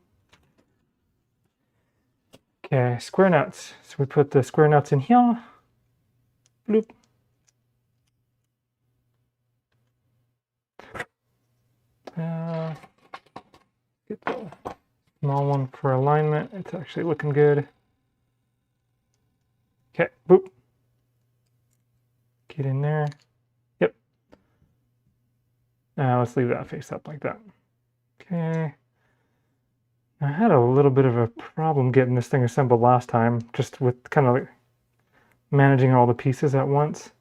Okay, square nuts. So we put the square nuts in here. Bloop. Get the small one for alignment. It's actually looking good. Okay, boop. Get in there. Yep. Let's leave that face up like that. Okay. I had a little bit of a problem getting this thing assembled last time, just with kind of like managing all the pieces at once.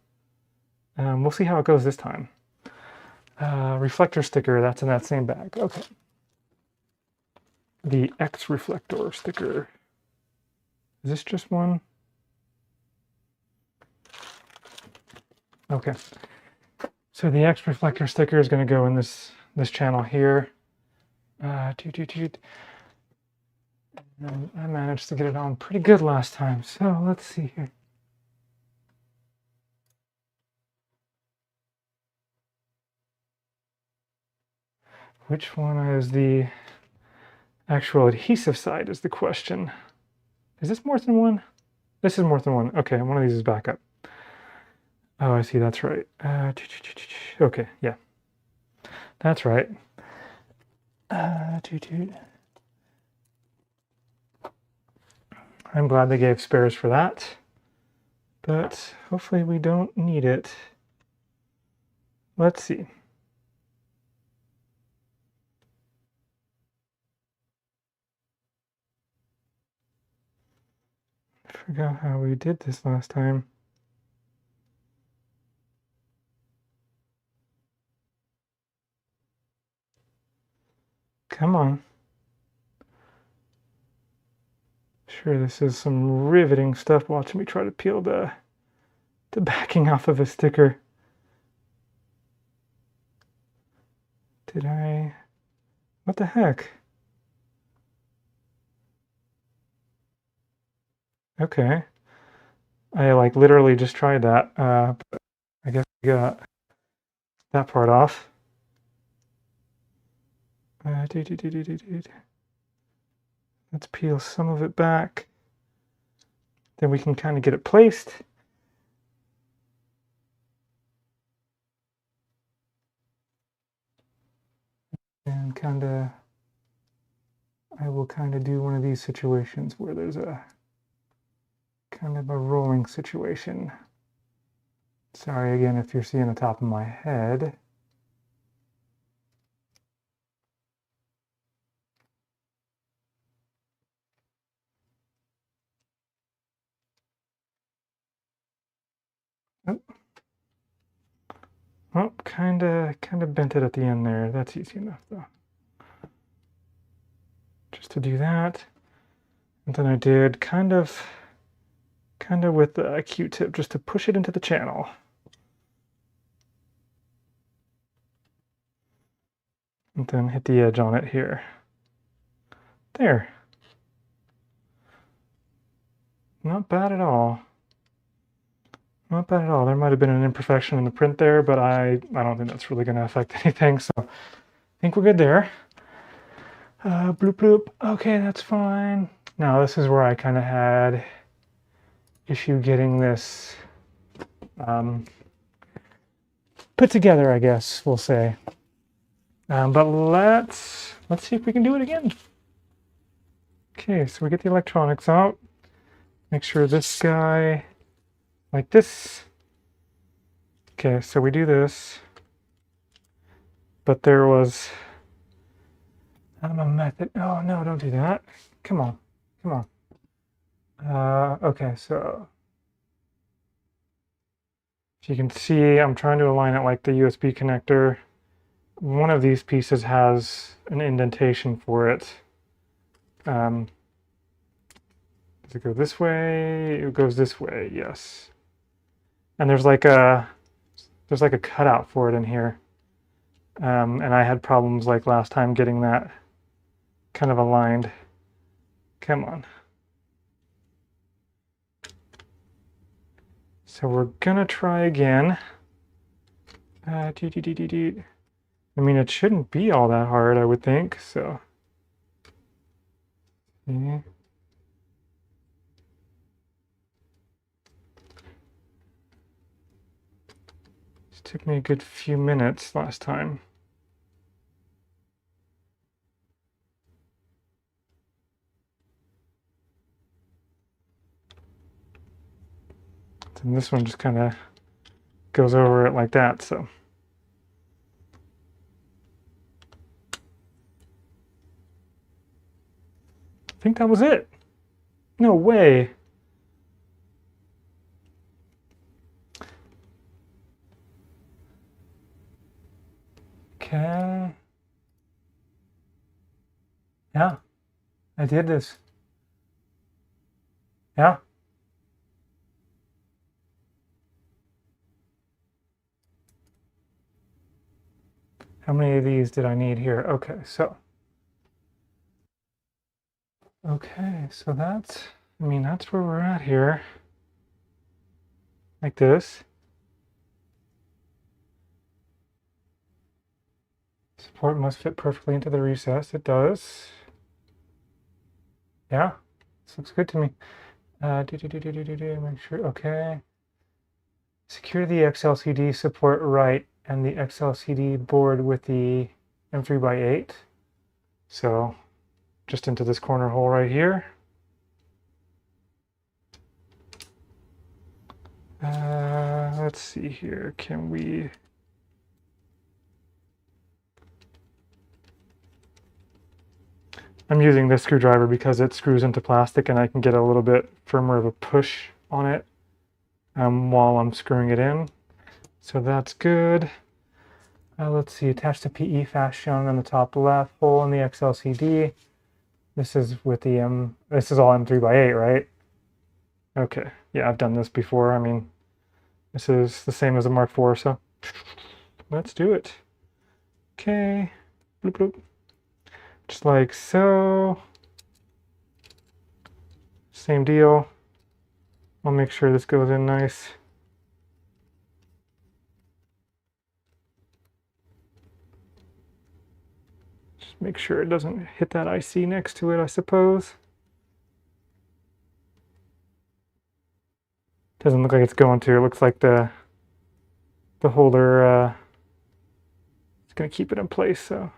We'll see how it goes this time. Reflector sticker, that's in that same bag. Okay. The X reflector sticker. Is this just one? Okay. So the X reflector sticker is going to go in this channel here. And I managed to get it on pretty good last time. So let's see here. Which one is the actual adhesive side is the question. Is this more than one? This is more than one. Okay, one of these is back up. Oh, I see, that's right. Okay, yeah. That's right. I'm glad they gave spares for that. But hopefully we don't need it. Let's see. I forgot how we did this last time. Come on. Sure, this is some riveting stuff. Watching me try to peel the backing off of a sticker. Did I? What the heck? Okay. I like literally just tried that. But I guess we got that part off. Let's peel some of it back. Then we can kind of get it placed. And I will kind of do one of these situations where there's a kind of a rolling situation. Sorry again if you're seeing the top of my head. Oh, oh kind of bent it at the end there. That's easy enough though. Just to do that. And then I did kind of with a Q-tip just to push it into the channel. And then hit the edge on it here. There. Not bad at all. Not bad at all. There might have been an imperfection in the print there, but I don't think that's really going to affect anything, so I think we're good there. Bloop bloop. Okay, that's fine. Now this is where I kind of had issue getting this put together, I guess we'll say. But let's see if we can do it again. Okay, so we get the electronics out. Make sure this guy, like this. Okay, so we do this. But there was a method. Oh no, don't do that. Come on, come on. Okay, so if you can see, I'm trying to align it like the USB connector. One of these pieces has an indentation for it. Does it go this way? It goes this way, yes. And there's like a cutout for it in here. And I had problems like last time getting that kind of aligned. Come on. So we're gonna try again. I mean, it shouldn't be all that hard, I would think, so. Yeah. It took me a good few minutes last time. And this one just kind of goes over it like that, so. I think that was it. No way. Okay. Yeah, I did this. Yeah. How many of these did I need here? Okay, so. Okay, so that's where we're at here. Like this. Support must fit perfectly into the recess. It does. Yeah, this looks good to me. Make sure, okay. Secure the XLCD support right and the XLCD board with the M3x8. So just into this corner hole right here. Let's see here. Can we... I'm using this screwdriver because it screws into plastic and I can get a little bit firmer of a push on it while I'm screwing it in. So that's good. Let's see, attach the PE fast shown on the top left hole in the XLCD. This is with the this is all M3x8, right? Okay, yeah, I've done this before. I mean, this is the same as the Mark IV, so let's do it. Okay, bloop bloop. Just like so. Same deal. I'll make sure this goes in nice. make sure it doesn't hit that IC next to it, I suppose. Doesn't look like it's going to. It looks like the holder is going to keep it in place. So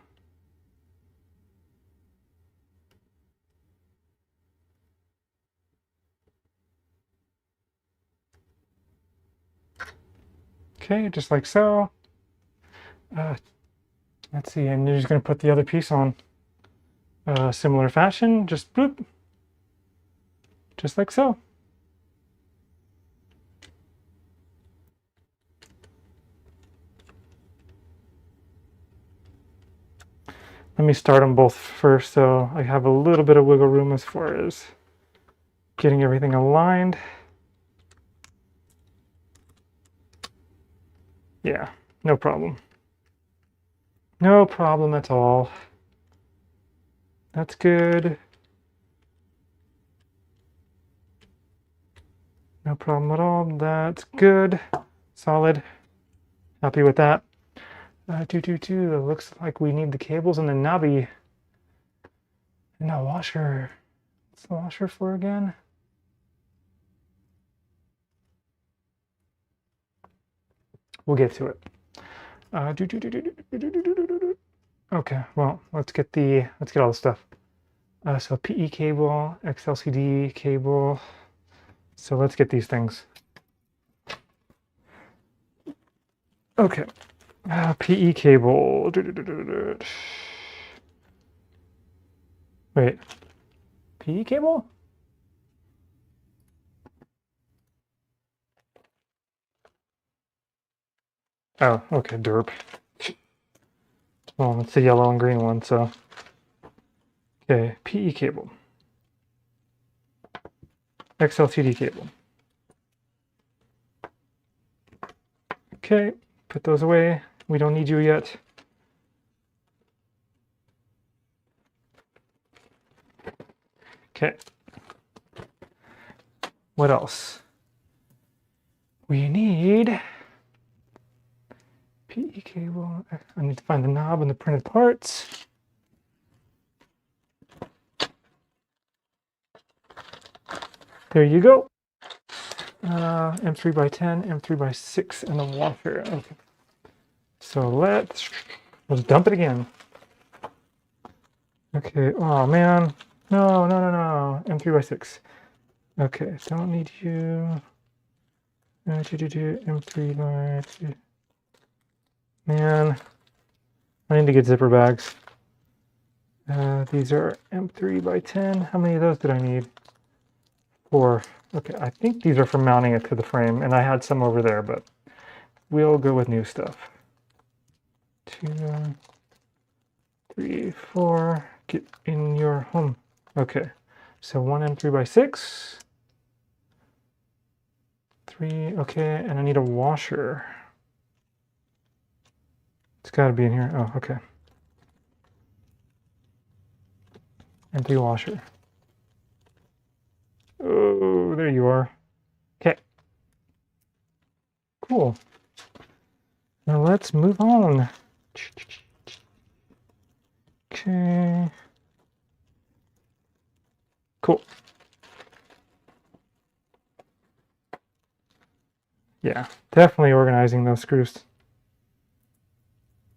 okay, just like so. Let's see, and you're just going to put the other piece on similar fashion, just bloop, just like so. Let me start them both first so I have a little bit of wiggle room as far as getting everything aligned. Yeah, no problem. No problem at all. That's good. No problem at all. That's good. Solid. Happy with that. It looks like we need the cables and the knobby. And the washer. What's the washer for again? We'll get to it. Okay, well, let's get all the stuff. So PE cable, XLCD cable. So let's get these things. Okay, PE cable. Wait, PE cable? Oh, okay, derp. Well, it's the yellow and green one, so. Okay, PE cable. XLCD cable. Okay, put those away. We don't need you yet. Okay. What else? We need PE cable. I need to find the knob and the printed parts. There you go. M3x10, M3x6, and the washer. Okay. So let's dump it again. Okay. Oh man. No. M3x6. Okay. Don't need you. M3x2. Man, I need to get zipper bags. These are M3x10. How many of those did I need? 4. Okay, I think these are for mounting it to the frame, and I had some over there, but we'll go with new stuff. 2, 3, 4. Get in your home. Okay, so 1 M3x6. 3, okay, and I need a washer. It's got to be in here. Oh, okay. Empty washer. Oh, there you are. Okay. Cool. Now let's move on. Okay. Cool. Yeah, definitely organizing those screws.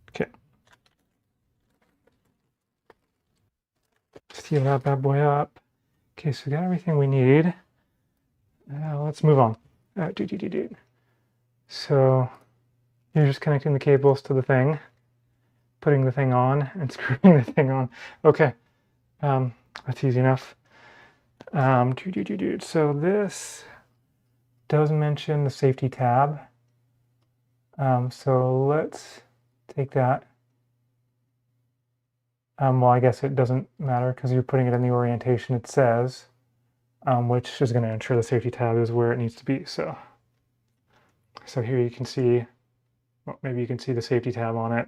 Okay. Seal that bad boy up. Okay, so we got everything we need. Let's move on. So you're just connecting the cables to the thing, putting the thing on, and screwing the thing on. Okay, that's easy enough. So this does mention the safety tab. So let's take that. Well, I guess it doesn't matter because you're putting it in the orientation it says, which is going to ensure the safety tab is where it needs to be. So here you can see, well, maybe you can see the safety tab on it.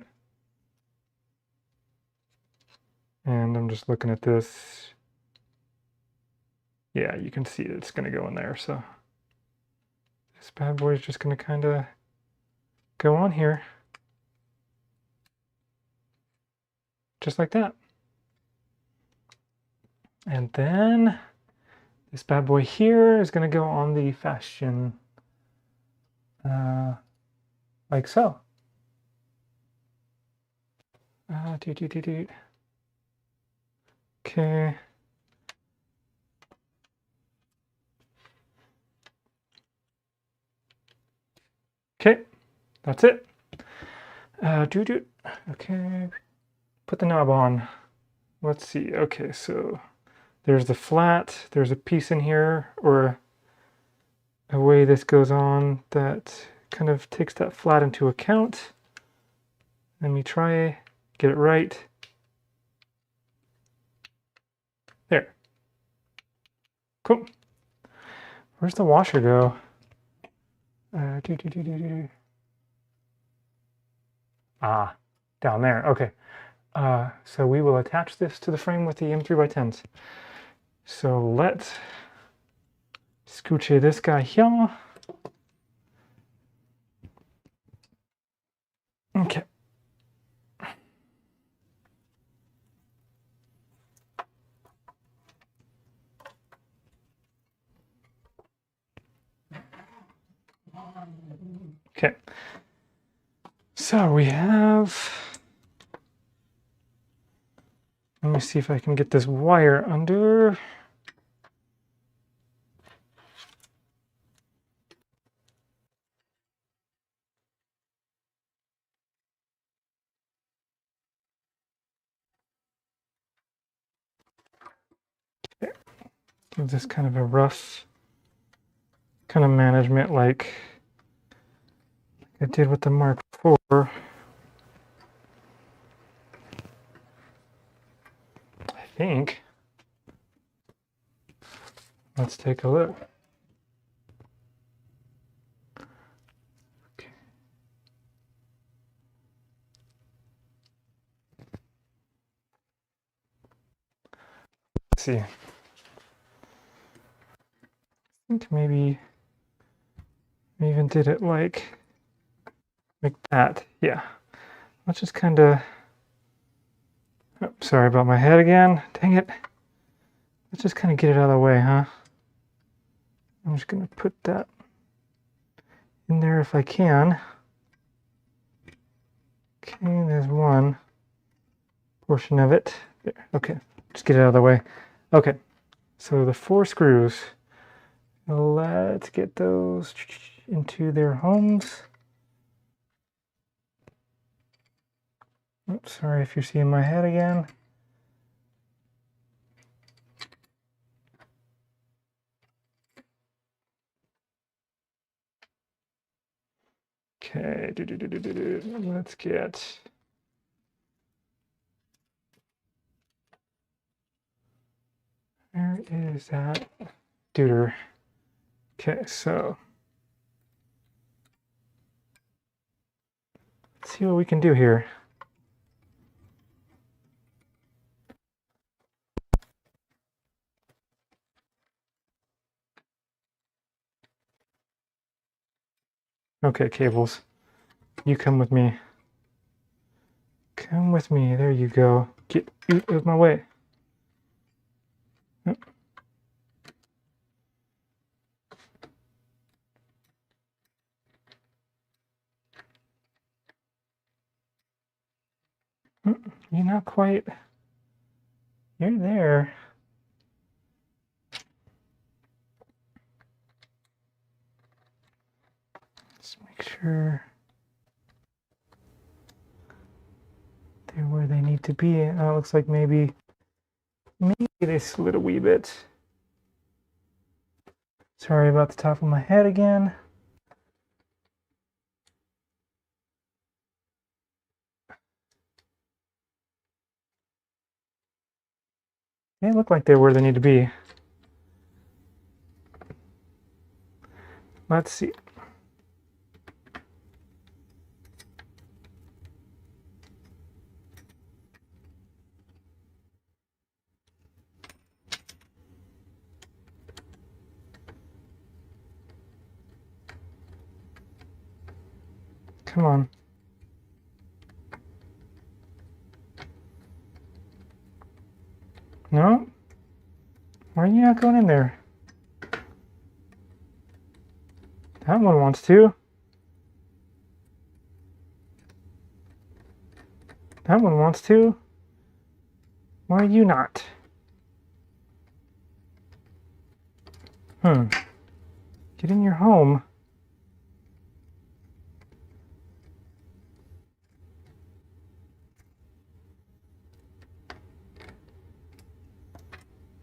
And I'm just looking at this. Yeah, you can see it's going to go in there. So this bad boy is just going to kind of go on here. Just like that. And then this bad boy here is going to go on the fashion, like so. Okay. Okay, that's it. Okay, put the knob on. Let's see. Okay, so there's the flat. There's a piece in here, or a way this goes on that kind of takes that flat into account. Let me try, get it right. There. Cool. Where's the washer go? Ah, down there. Okay. So we will attach this to the frame with the M3x10s. So let's scooch this guy here. Okay. Okay. So we have, let me see if I can get this wire under. There. Give this kind of a rough kind of management like I did with the Mark IV. I think. Let's take a look. Okay. Let's see. I think maybe I even did it like that. Yeah. Let's just kind of, oh, sorry about my head again. Dang it. Let's just kind of get it out of the way, huh? I'm just going to put that in there if I can. Okay, there's one portion of it. There. Okay, just get it out of the way. Okay, so the 4 screws. Let's get those into their homes. Oops, sorry if you're seeing my head again. Okay, let's get, where is that duder? Okay, so let's see what we can do here. Okay, cables, you come with me. Come with me, there you go. Get out of my way. Oh. You're not quite, you're there. Let's make sure they're where they need to be. It looks like maybe they slid a wee bit. Sorry about the top of my head again. They look like they're where they need to be. Let's see. Come on. No? Why are you not going in there? That one wants to. That one wants to. Why are you not? Get in your home.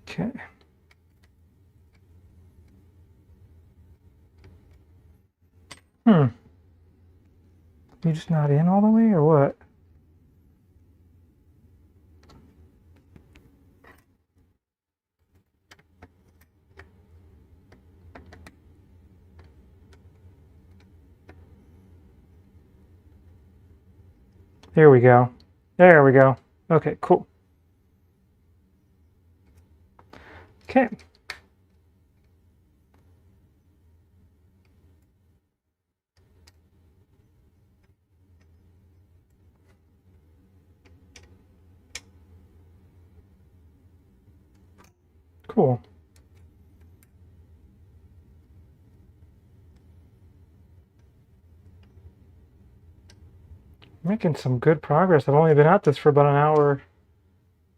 Okay. You just not in all the way or what? There we go. There we go. Okay, cool. Okay. Cool. Making some good progress. I've only been at this for about an hour.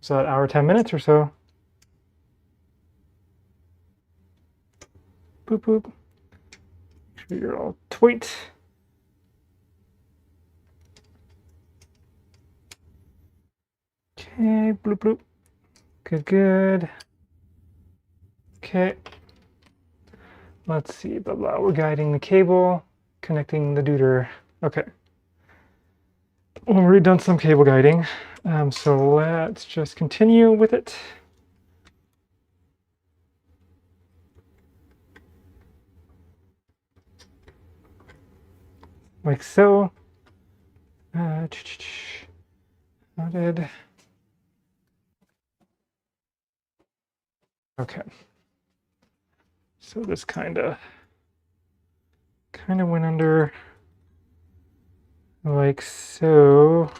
So an hour, 10 minutes or so. Boop, boop. Make sure you're all tweet. Okay, bloop, bloop. Good, good. Okay. Let's see, blah, blah. We're guiding the cable, connecting the duder. Okay. We've already done some cable guiding. So let's just continue with it. Like so. Noted. Okay. So this kind of went under like so.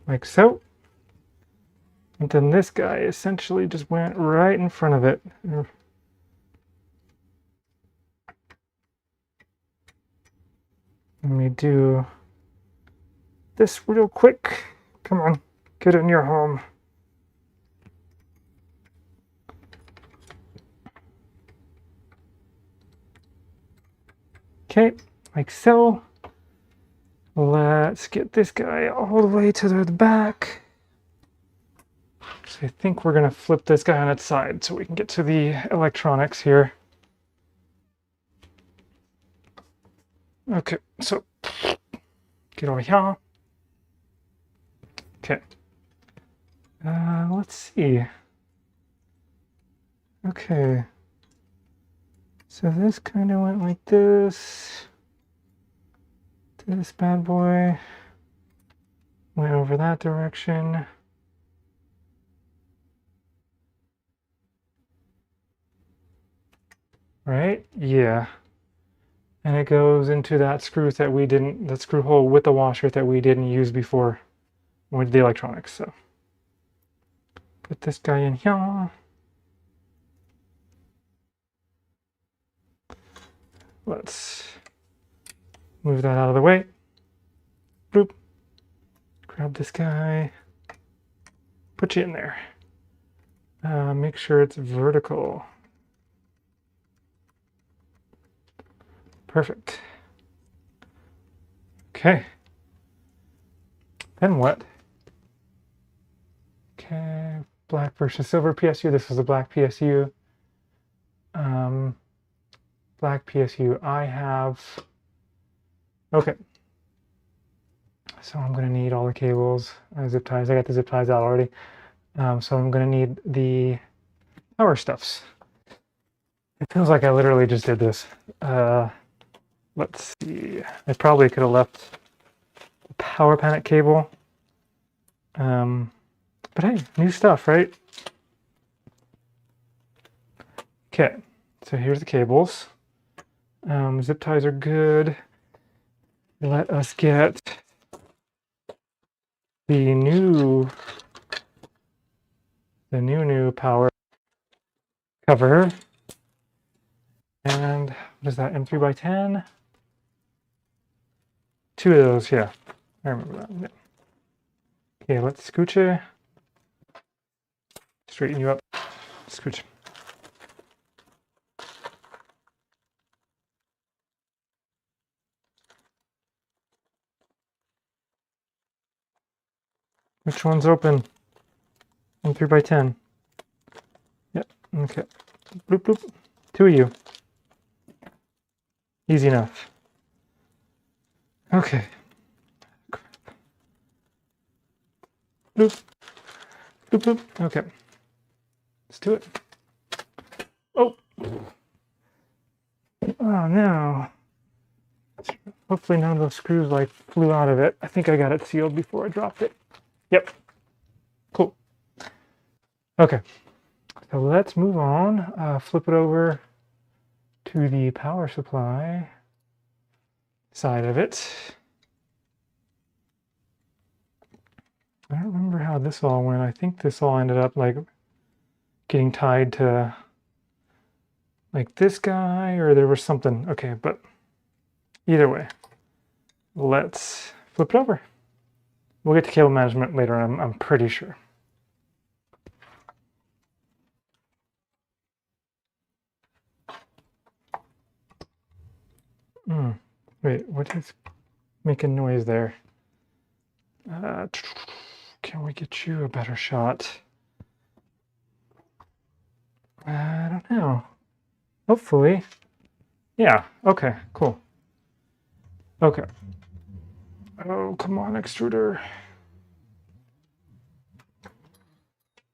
Like so. And then this guy essentially just went right in front of it. Let me do this real quick. Come on, get in your home. Okay, like so. Let's get this guy all the way to the back. So I think we're going to flip this guy on its side so we can get to the electronics here. Okay, so get over here. Okay. Let's see. Okay. So this kind of went like this. This bad boy went over that direction. Right? Yeah. And it goes into that screw that we didn't, that screw hole with the washer that we didn't use before with the electronics. So put this guy in here. Let's move that out of the way. Bloop. Grab this guy. Put you in there. Make sure it's vertical. Perfect. Okay. Then what? Okay, black versus silver PSU. This is a black PSU. Black PSU. I have. Okay. So I'm going to need all the cables, zip ties. I got the zip ties out already. So I'm going to need the power stuffs. It feels like I literally just did this. Let's see. I probably could have left the power panic cable. But hey, new stuff, right? Okay, so here's the cables. Zip ties are good. Let us get the new power cover. And what is that, M3 by 10? 2 of those, yeah. I remember that. Yeah. Okay, let's scooch it. Straighten you up. Scooch. Which one's open? M3 by 10. Yep, okay. Bloop, bloop. 2 of you. Easy enough. Okay. Bloop. Bloop, bloop. Okay. Let's do it. Oh! Oh no. Hopefully none of those screws like flew out of it. I think I got it sealed before I dropped it. Yep. Cool. Okay. So let's move on. Flip it over to the power supply side of it. I don't remember how this all went. I think this all ended up like getting tied to like this guy, or there was something. Okay, but either way, let's flip it over. We'll get to cable management later, I'm pretty sure. Wait, what is making noise there? Can we get you a better shot? I don't know. Hopefully. Yeah, okay, cool. Okay. Oh, come on, extruder.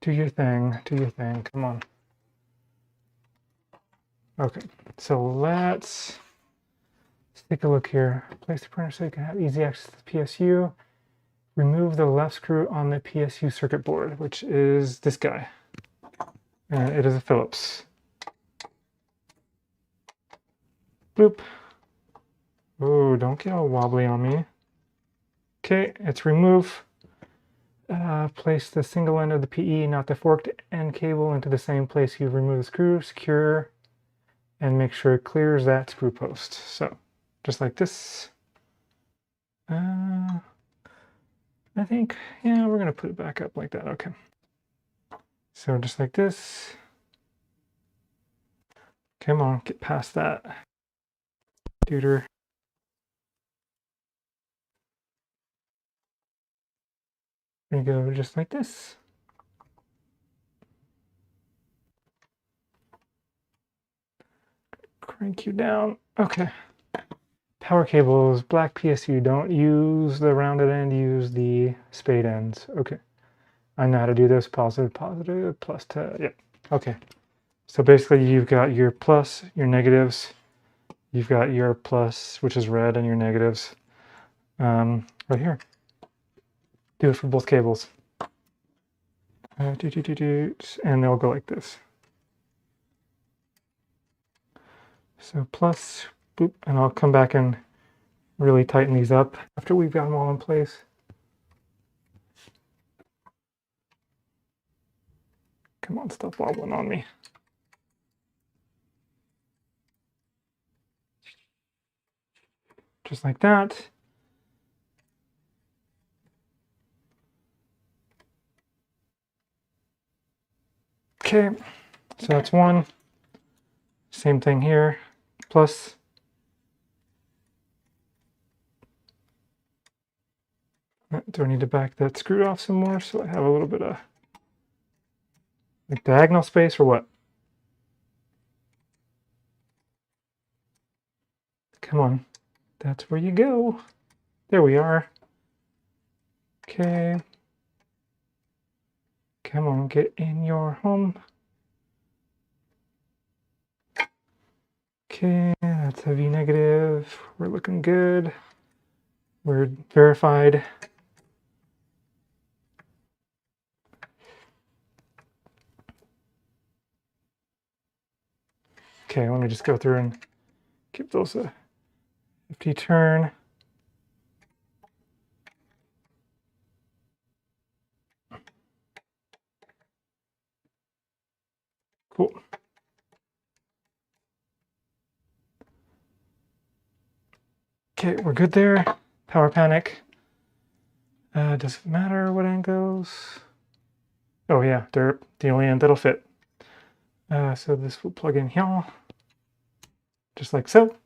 Do your thing, come on. Okay, so let's take a look here. Place the printer so you can have easy access to the PSU. Remove the left screw on the PSU circuit board, which is this guy. And it is a Phillips. Boop. Oh, don't get all wobbly on me. Okay, it's remove. Place the single end of the PE, not the forked end cable, into the same place you've removed the screw. Secure, and make sure it clears that screw post. So, just like this. I think, yeah, we're going to put it back up like that. Okay. So just like this. Come on, get past that. Duder. There you go, just like this. Crank you down. Okay. Power cables, black PSU. Don't use the rounded end, use the spade ends. Okay. I know how to do this. Positive, positive, plus to, yep. Okay. So basically you've got your plus, your negatives. You've got your plus, which is red, and your negatives right here. Do it for both cables. And they'll go like this. So plus, boop, and I'll come back and really tighten these up after we've got them all in place. Come on, stop wobbling on me. Just like that. Okay, so that's one. Same thing here, plus. Do I need to back that screw off some more so I have a little bit of like diagonal space or what? Come on, that's where you go. There we are. Okay. Come on, get in your home. Okay, that's a V negative. We're looking good. We're verified. Okay, let me just go through and give those a 50 turn. Cool. Okay, we're good there. Power panic. Does it matter what end goes? Oh yeah, derp, the only end that'll fit. So this will plug in here, just like so.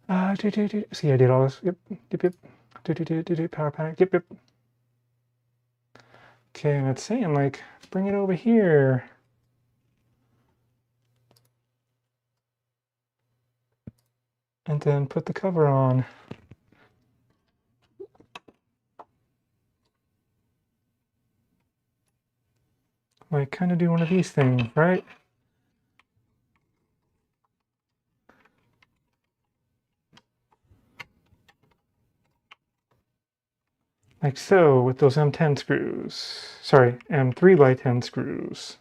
See, I did all this. Yep. Power panic. Yep. Okay, and it's saying like, bring it over here. And then put the cover on. Like, kind of do one of these things, right? Like so, with those M10 screws. Sorry, M3 by 10 screws.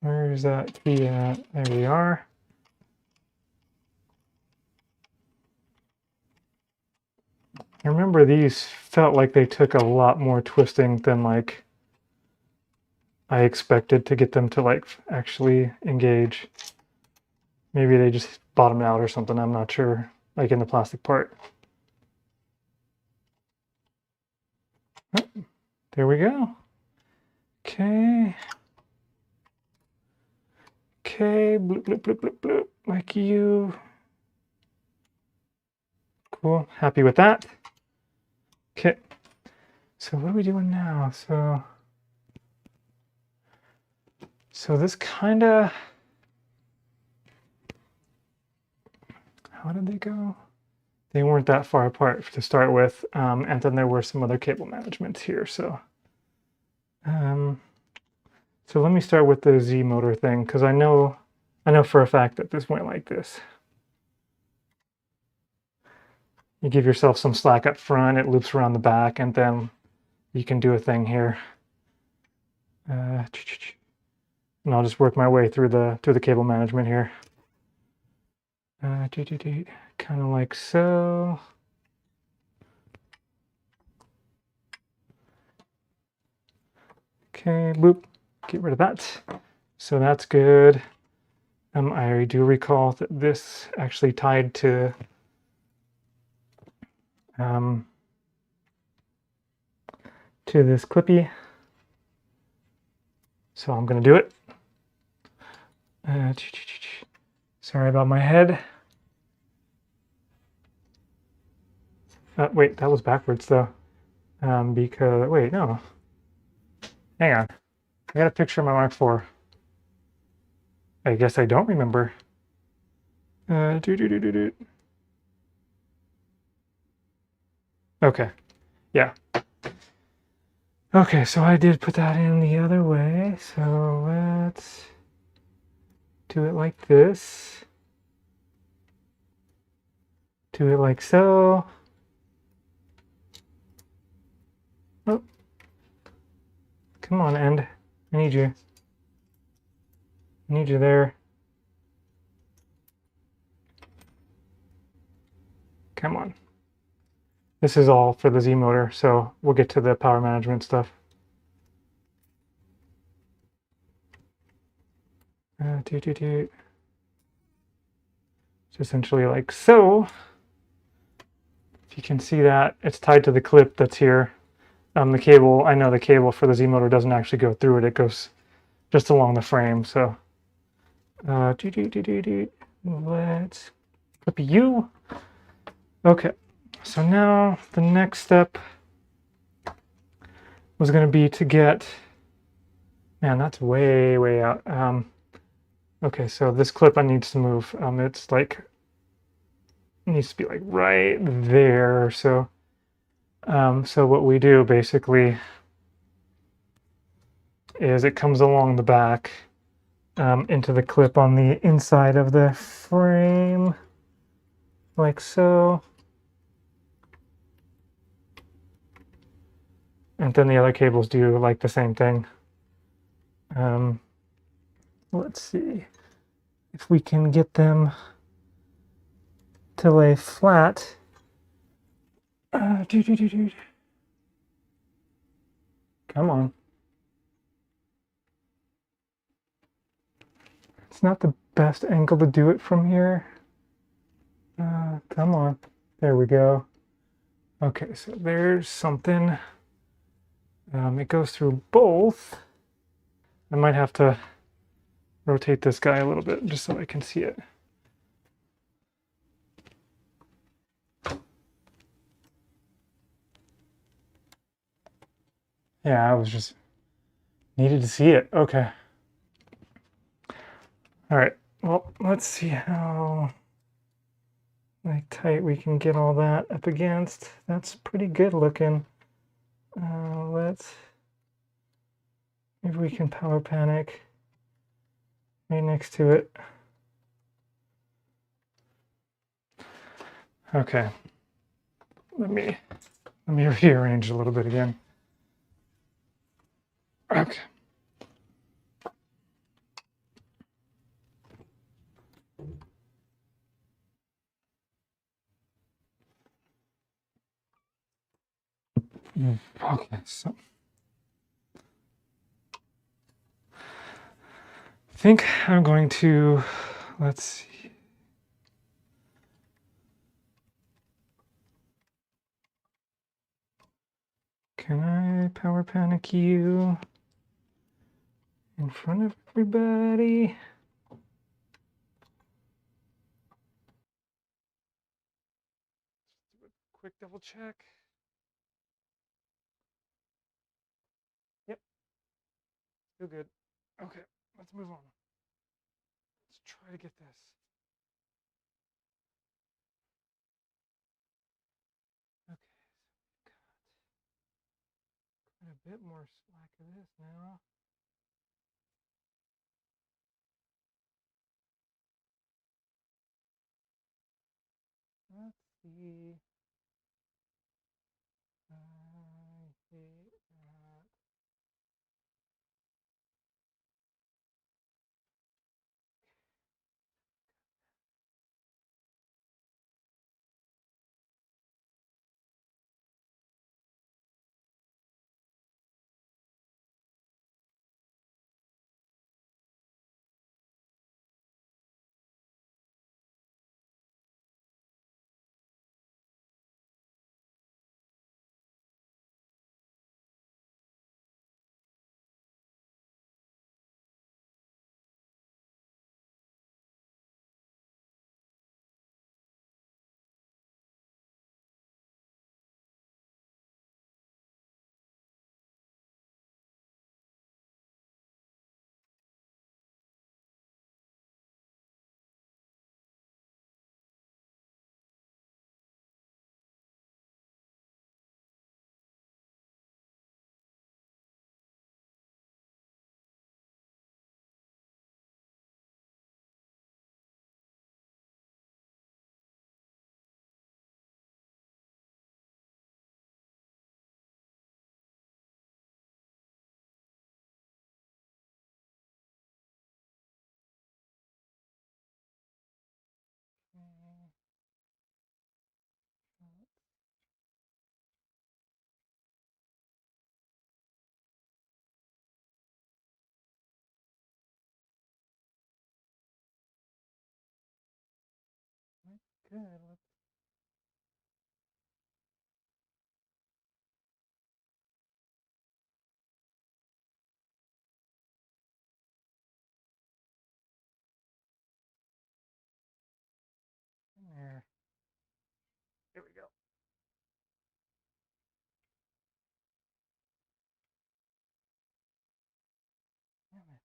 Where's that key at? There we are. I remember these felt like they took a lot more twisting than like I expected to get them to like actually engage. Maybe they just bottomed out or something, I'm not sure, like in the plastic part. Oh, there we go. Okay. Okay, bloop, bloop, bloop, bloop, bloop, like you. Cool, happy with that. Okay, so what are we doing now? So this kind of, how did they go? They weren't that far apart to start with, and then there were some other cable managements here. So let me start with the Z motor thing, because I know for a fact that this went like this. You give yourself some slack up front, it loops around the back, and then you can do a thing here. And I'll just work my way through the cable management here. Kind of like so. Okay, boop, get rid of that. So that's good. I do recall that this actually tied to this clippy. So I'm gonna do it. Sorry about my head. Wait, that was backwards though. Because, wait, no. Hang on. I got a picture of my Mark IV. I guess I don't remember. Okay, yeah. Okay, so I did put that in the other way. So let's do it like this. Do it like so. Oh. Come on, end. I need you. I need you there. Come on. This is all for the Z motor, so we'll get to the power management stuff. It's essentially like so. If you can see that, it's tied to the clip that's here. The cable, I know the cable for the Z motor doesn't actually go through it, it goes just along the frame, so. Let's clip you. Okay, so now the next step was going to be to get, man, that's way, way out. Okay, so this clip I need to move. It's like, it needs to be like right there. So, so what we do basically is it comes along the back into the clip on the inside of the frame, like so. And then the other cables do like the same thing. Let's see if we can get them to lay flat. Come on. It's not the best angle to do it from here. Come on. There we go. Okay, so there's something. It goes through both. I might have to rotate this guy a little bit just so I can see it. Yeah, I was just needed to see it. Okay. All right. Well, let's see how like tight we can get all that up against. That's pretty good looking. Let's maybe we can power panic right next to it. Okay. Let me rearrange a little bit again. Okay. Okay, so I think I'm going to, let's see. Can I power panic you in front of everybody? Quick double check. Yep, still good. Okay, let's move on. Let's try to get this. Okay, so we've got a bit more slack of this now. Let's see. I hate that. Good. Let's there. Here we go. Damn it.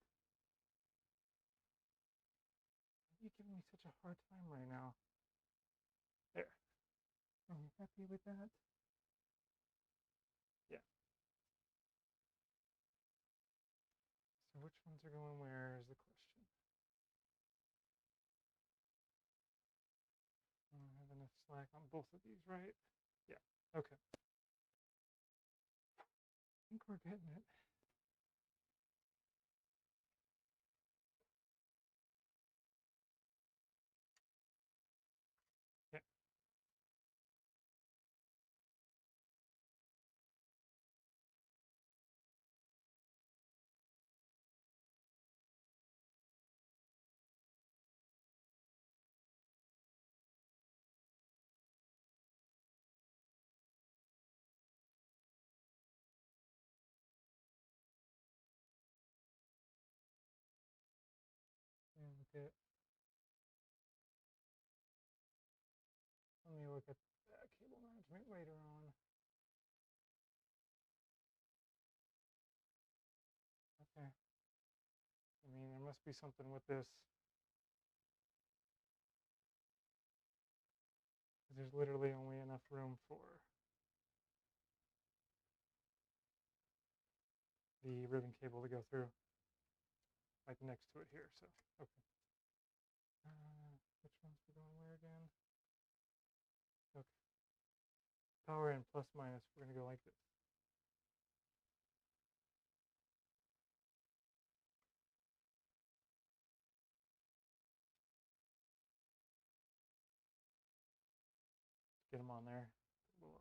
You're giving me such a hard time right now. There. Are you happy with that? Yeah. So which ones are going where is the question. I don't have enough slack on both of these, right? Yeah. Okay. I think we're getting it. it. Let me look at cable management later on. Okay. I mean, there must be something with this. There's literally only enough room for the ribbon cable to go through, like next to it here. So, okay. Which ones are going where again? Okay. Power and plus minus, we're going to go like this. Get them on there. We'll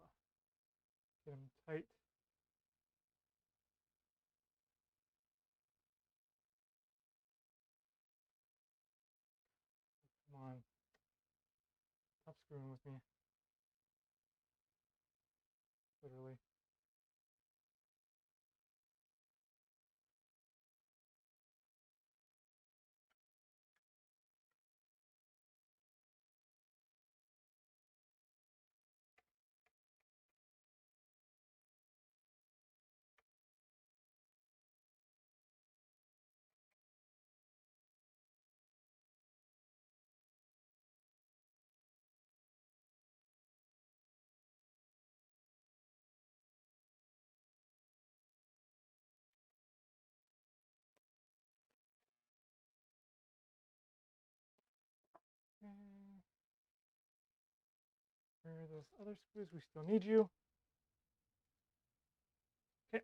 get them tight. Come on. Stop screwing with me. Literally. Okay. Where are those other screws? We still need you. Okay.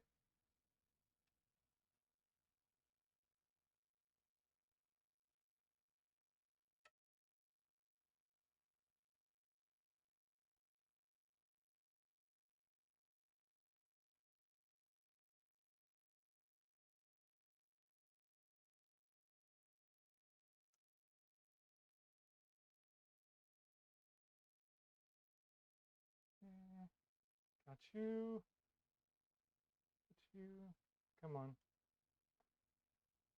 Got you. Got you. Come on.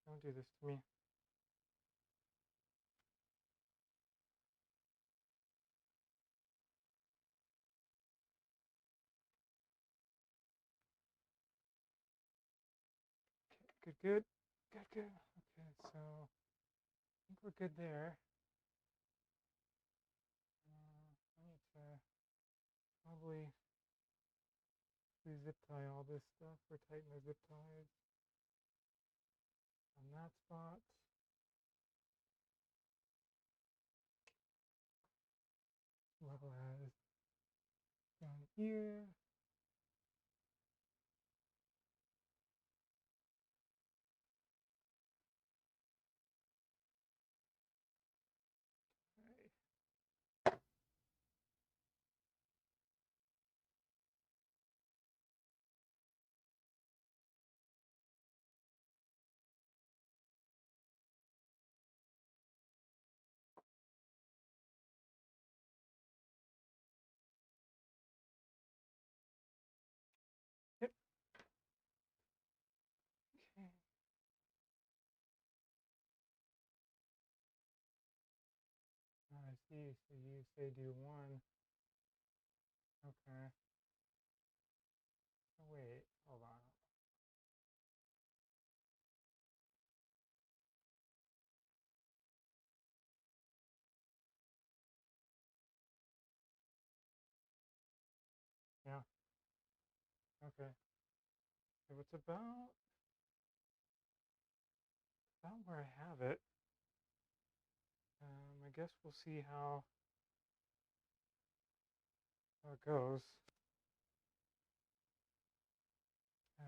Don't do this to me. Okay, good. Good, good. Okay, so I think we're good there. I need to probably zip tie all this stuff or tighten the zip ties on that spot. Level as down here. Okay. Yep. Okay. I see. So you say do one. Okay. Oh, wait. Hold on. Yeah. Okay. So it's about where I have it. I guess we'll see how it goes. Uh,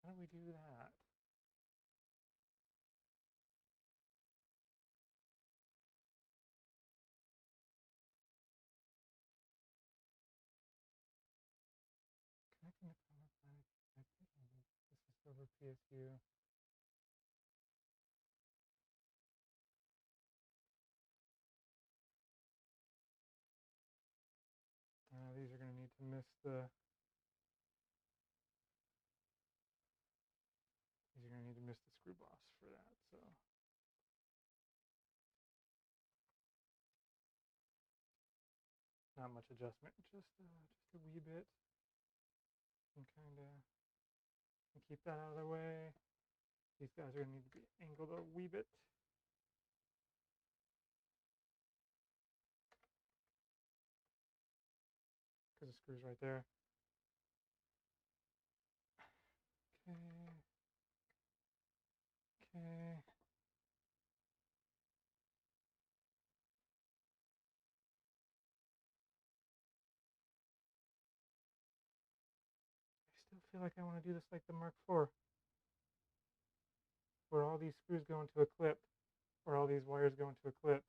how do we do that? Connecting the power plant. This is over PSU. to miss the. You're going to need to miss the screw boss for that. So. Not much adjustment, just a wee bit, and kind of keep that out of the way. These guys are going to need to be angled a wee bit. Because the screw's right there. Okay. Okay. I still feel like I want to do this like the Mark IV, where all these screws go into a clip, or all these wires go into a clip,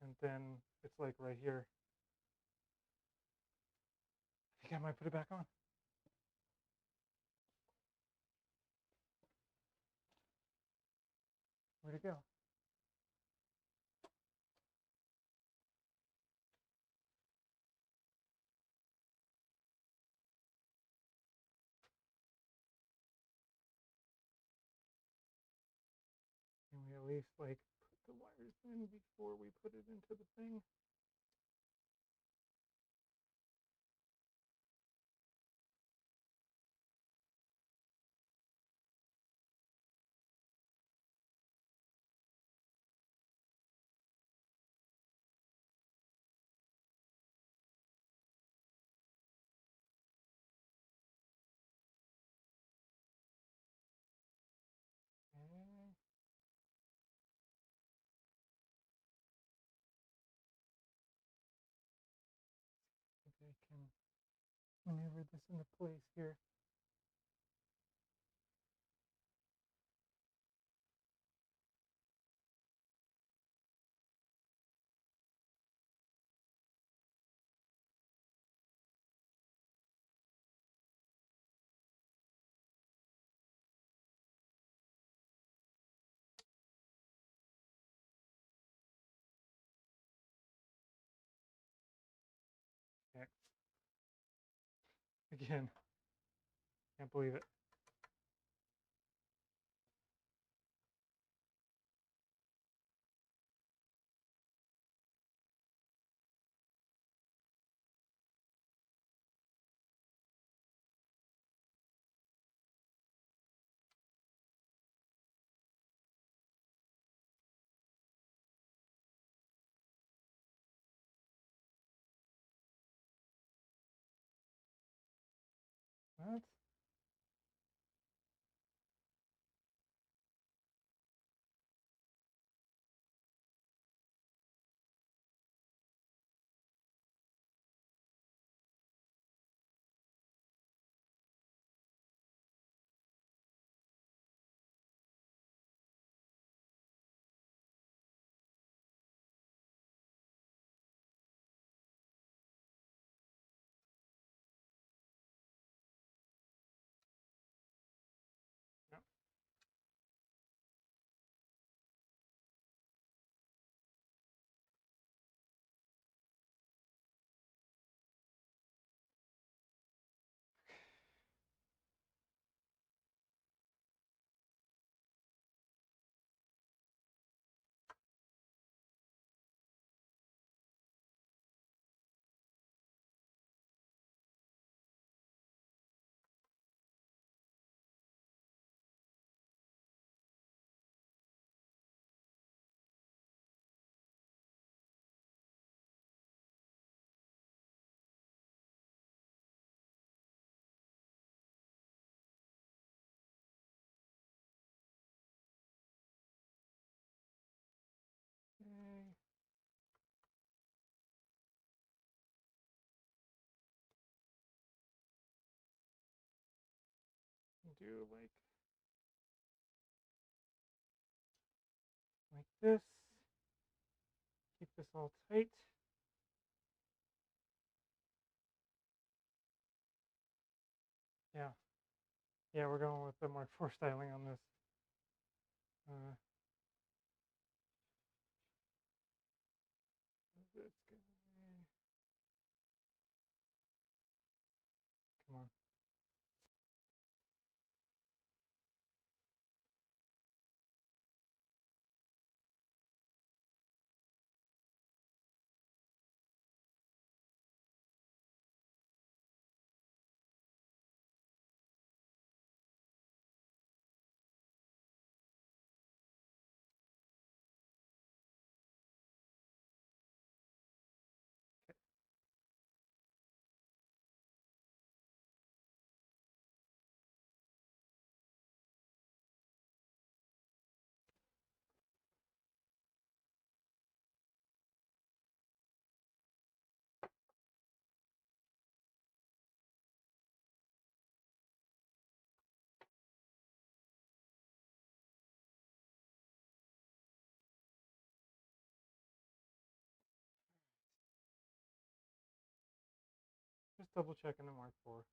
and then it's like right here. I think I might put it back on. Where'd it go? Can we at least like put the wires in before we put it into the thing? Okay. Maybe I can maneuver this into place here. Okay. Again, can't believe it. What? No. Okay. Do like this. Keep this all tight. Yeah. Yeah, we're going with the Mark IV styling on this. That's good. Just double checking the Mark IV.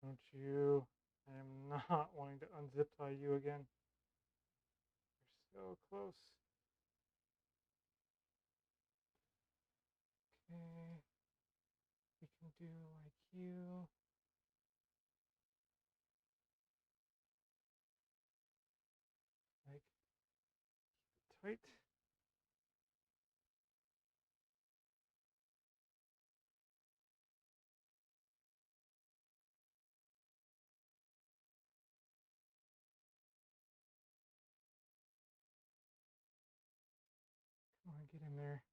Don't you? I am not wanting to unzip tie you again. You're so close. Okay. We can do like you. Like tight. Come on, get in there.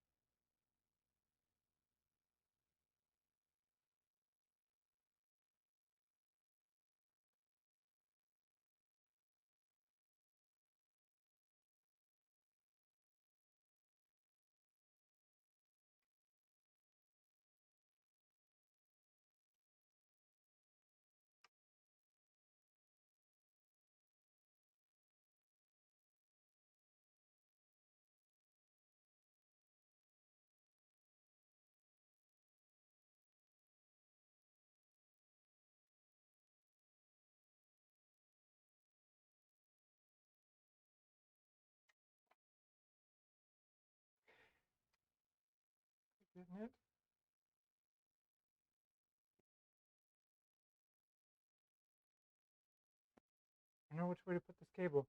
Getting it. I know which way to put this cable.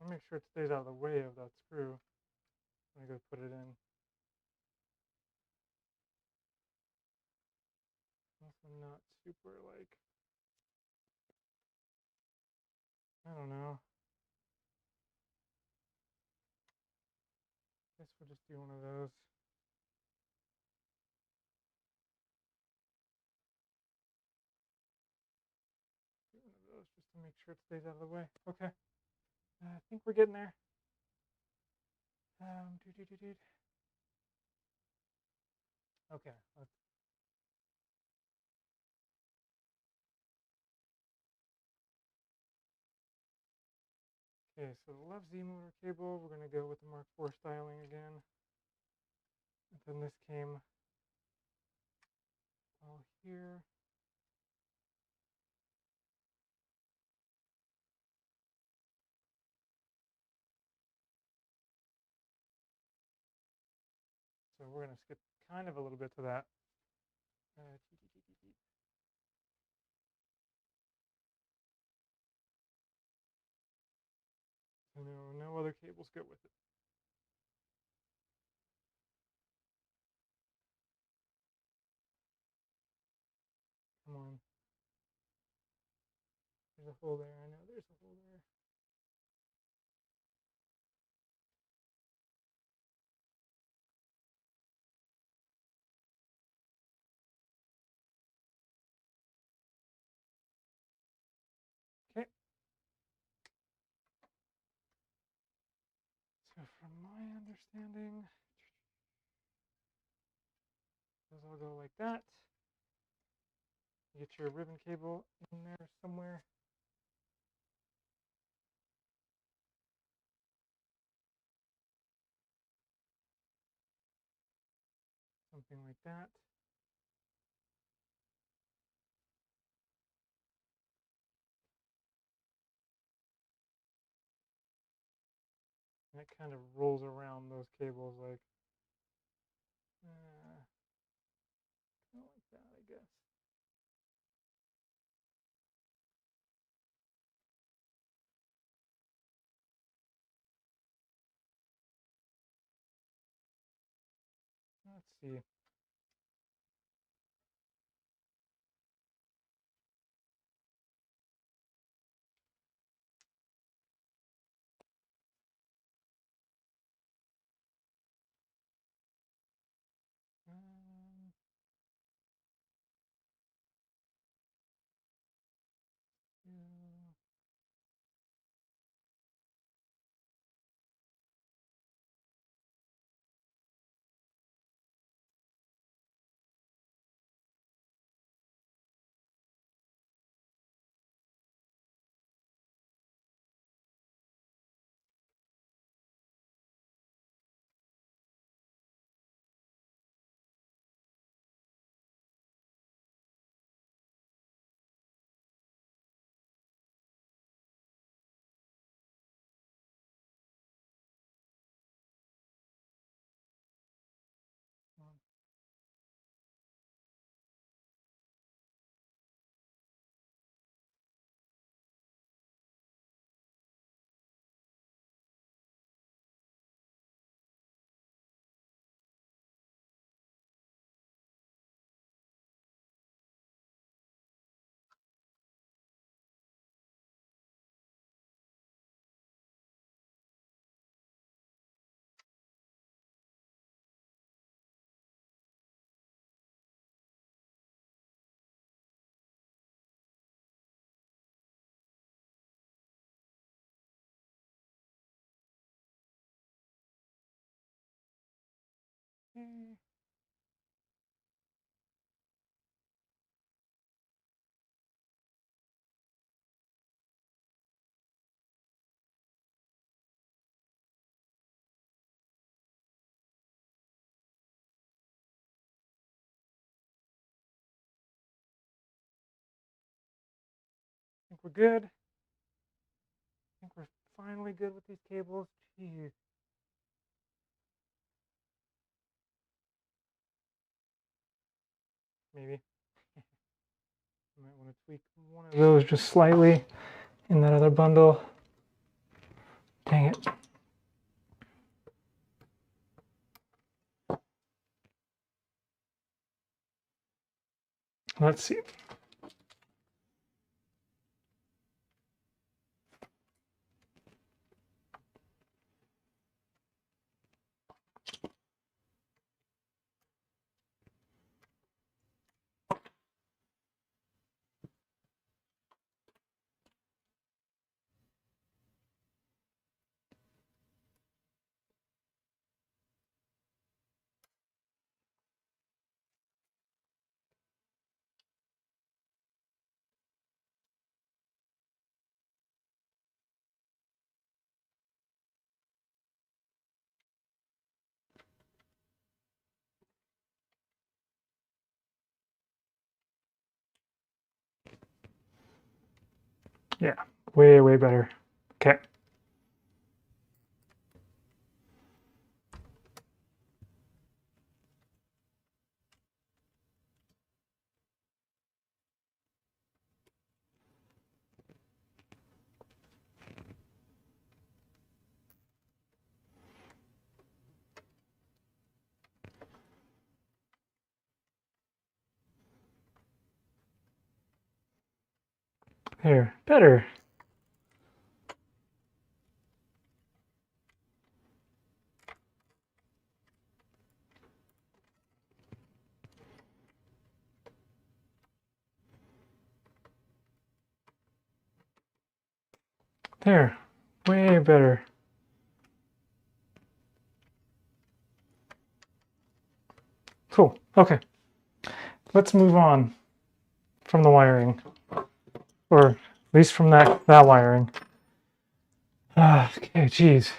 I'll make sure it stays out of the way of that screw when I go put it in. Also not super like, I don't know. Guess we'll just do one of those. Do one of those just to make sure it stays out of the way. Okay. I think we're getting there. Okay. Okay, so the left Z motor cable, we're going to go with the Mark IV styling again. And then this came all here. So we're going to skip kind of a little bit to that. So no other cables go with it. Come on. There's a hole there. I know there's a hole there. Okay. So from my understanding, those all go like that. You get your ribbon cable in there somewhere. Something like that. And it kind of rolls around those cables like, kind of like that, I guess. Let's see. Yeah. Okay. I think we're good. I think we're finally good with these cables. Jeez. Maybe. I might want to tweak one of those just slightly in that other bundle. Dang it. Let's see. Yeah, way, way better. Okay. There, better. There, way better. Cool. Okay. Let's move on from the wiring, or at least from that wiring. Okay, geez.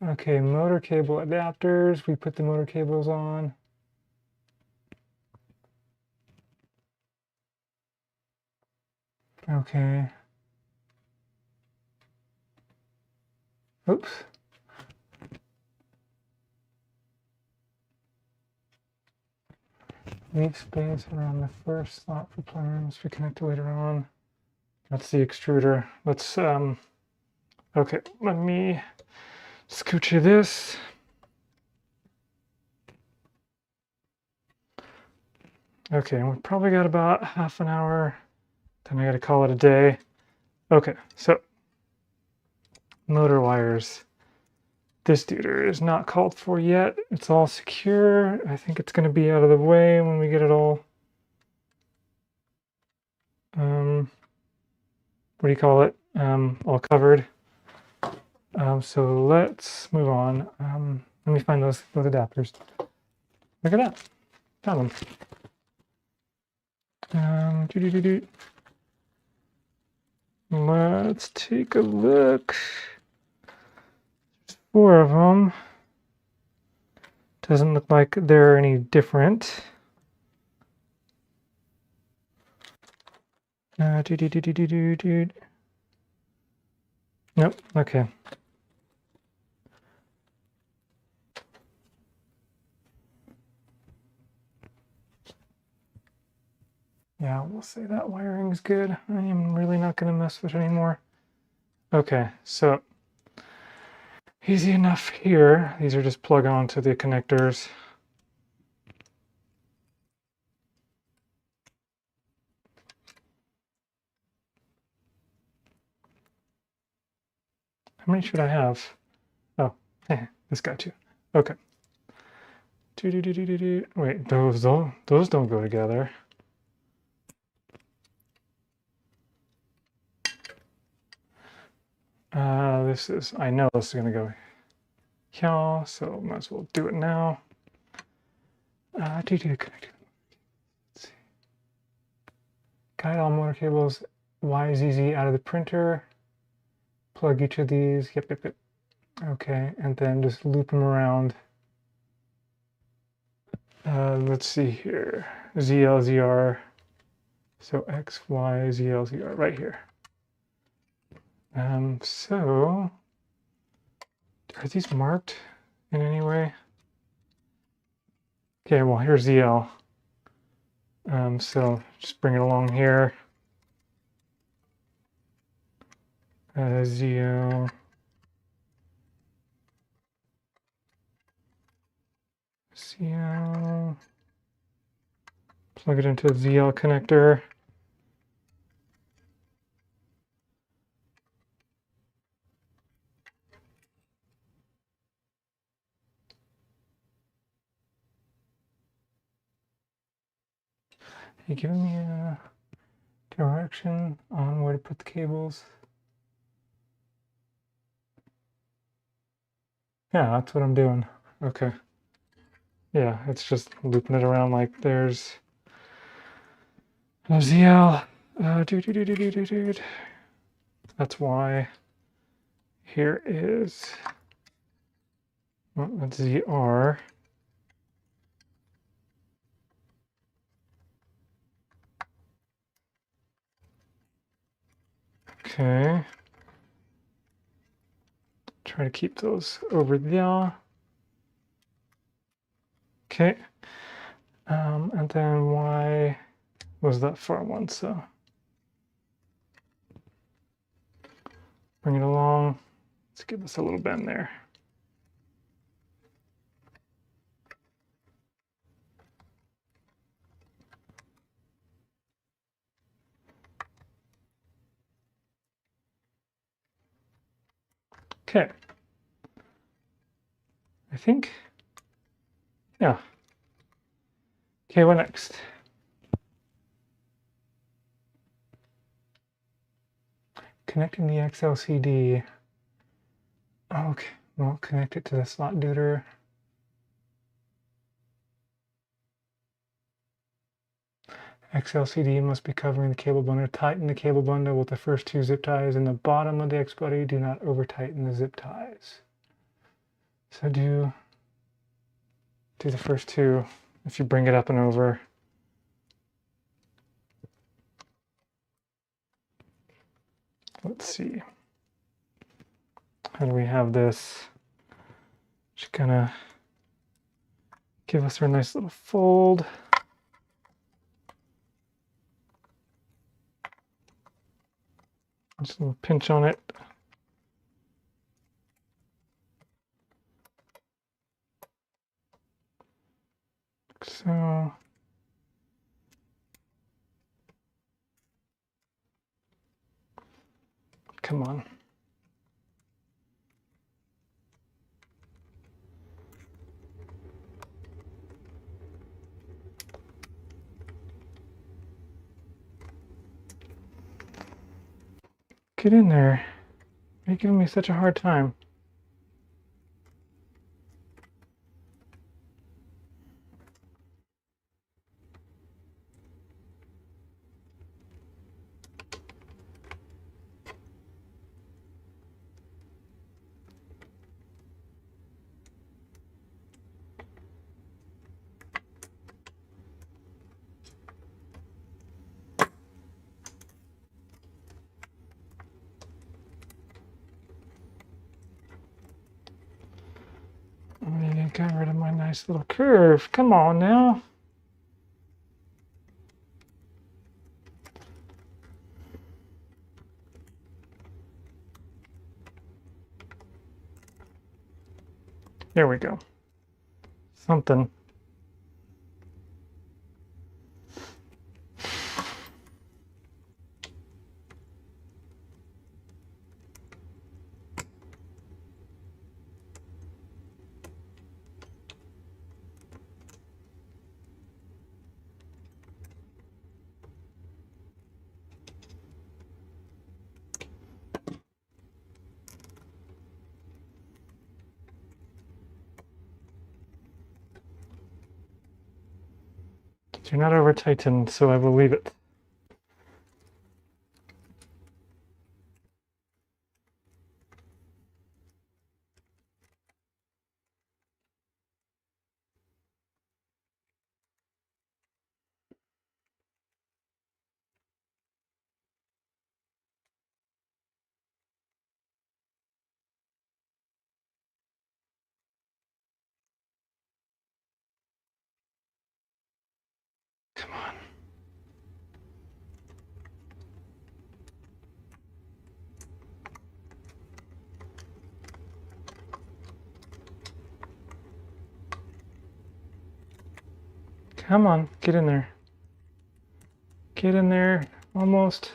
Okay, motor cable adapters. We put the motor cables on. Okay. Oops. Leave space around the first slot for plans to connect later on. That's the extruder. Let's, okay, let me scooch you this. Okay, we probably got about half an hour. Then I got to call it a day. Okay, so motor wires. This duder is not called for yet. It's all secure. I think it's going to be out of the way when we get it all, what do you call it? All covered. So let's move on. Let me find those adapters. Look at that. Found them. Let's take a look. There's 4 of them. Doesn't look like they're any different. Nope. Okay. Yeah, we'll say that wiring's good. I am really not going to mess with it anymore. Okay, so easy enough here. These are just plug on to the connectors. How many should I have? Oh, this guy too. Okay. Wait, those don't go together. I know this is gonna go here, so might as well do it now. Connector. Let's see. Guide all motor cables YZZ out of the printer. Plug each of these. Yep. Okay, and then just loop them around. Let's see here. ZLZR. So X, Y, ZLZR right here. So are these marked in any way? Okay, well here's ZL. So just bring it along here. ZL. ZL. Plug it into a ZL connector. You giving me a direction on where to put the cables? Yeah, that's what I'm doing. Okay. Yeah, it's just looping it around like there's a ZL. That's why here is, well, that's ZR. Okay. Try to keep those over there. Okay. And then Y was that far one, so bring it along. Let's give this a little bend there. Okay. I think, yeah. Okay, what next? Connecting the XLCD. Okay, well, connect it to the slot duder. XLCD must be covering the cable bundle. Tighten the cable bundle with the first 2 zip ties in the bottom of the X body. Do not over tighten the zip ties. So do the first 2 if you bring it up and over. Let's see. How do we have this? Just gonna give us our nice little fold. Just a little pinch on it. So come on. Get in there. You're giving me such a hard time. I got rid of my nice little curve. Come on now. There we go. Something. You're not over tightened, so I will leave it. Come on. Come on, get in there. Get in there, almost.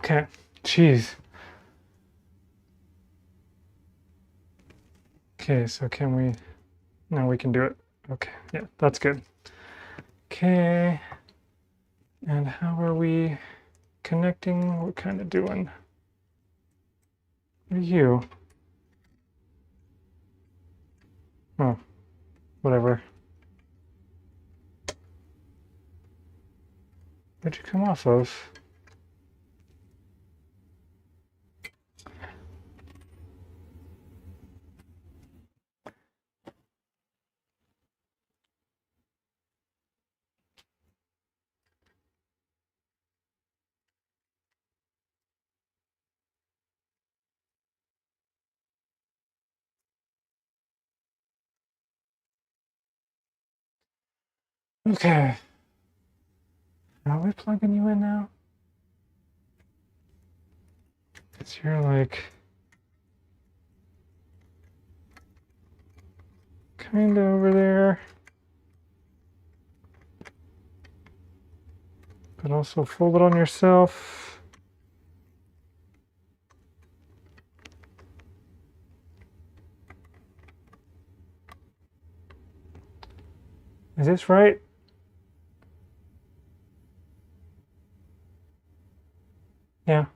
Okay, jeez. Okay, so can we, no, we can do it. Okay, yeah, that's good. Okay, and how are we connecting? What kind of doing? What are you? Oh, whatever. Where'd you come off of? Okay. Are we plugging you in now? Because you're like kind of over there, but also fold it on yourself. Is this right? Yeah.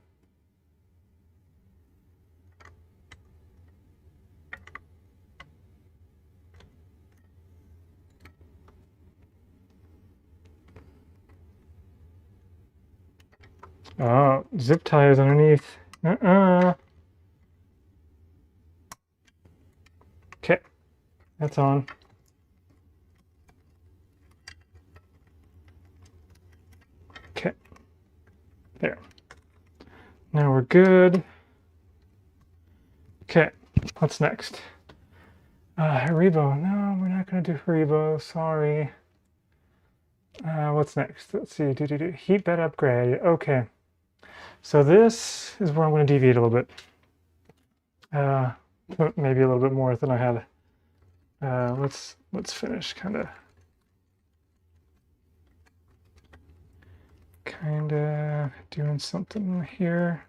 Oh, zip tie is underneath. Uh-uh. That's on. Okay. There. Now we're good. Okay. What's next? Haribo. No, we're not going to do Haribo. Sorry. What's next? Let's see. Heat bed upgrade. Okay. So this is where I'm going to deviate a little bit. Maybe a little bit more than I had. Let's finish kind of doing something here.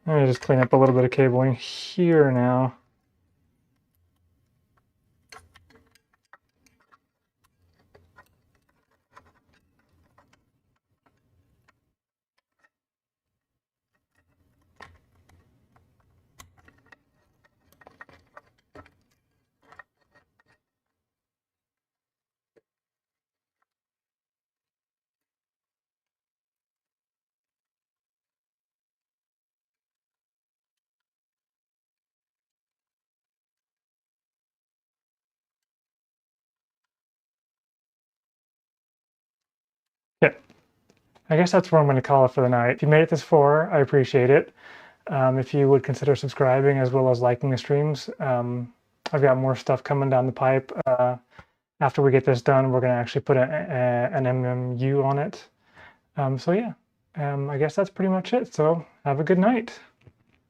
I'm gonna just clean up a little bit of cabling here now. Yeah, I guess that's where I'm going to call it for the night. If you made it this far, I appreciate it. If you would consider subscribing as well as liking the streams, I've got more stuff coming down the pipe. After we get this done, we're going to actually put an MMU on it. So yeah, I guess that's pretty much it. So have a good night.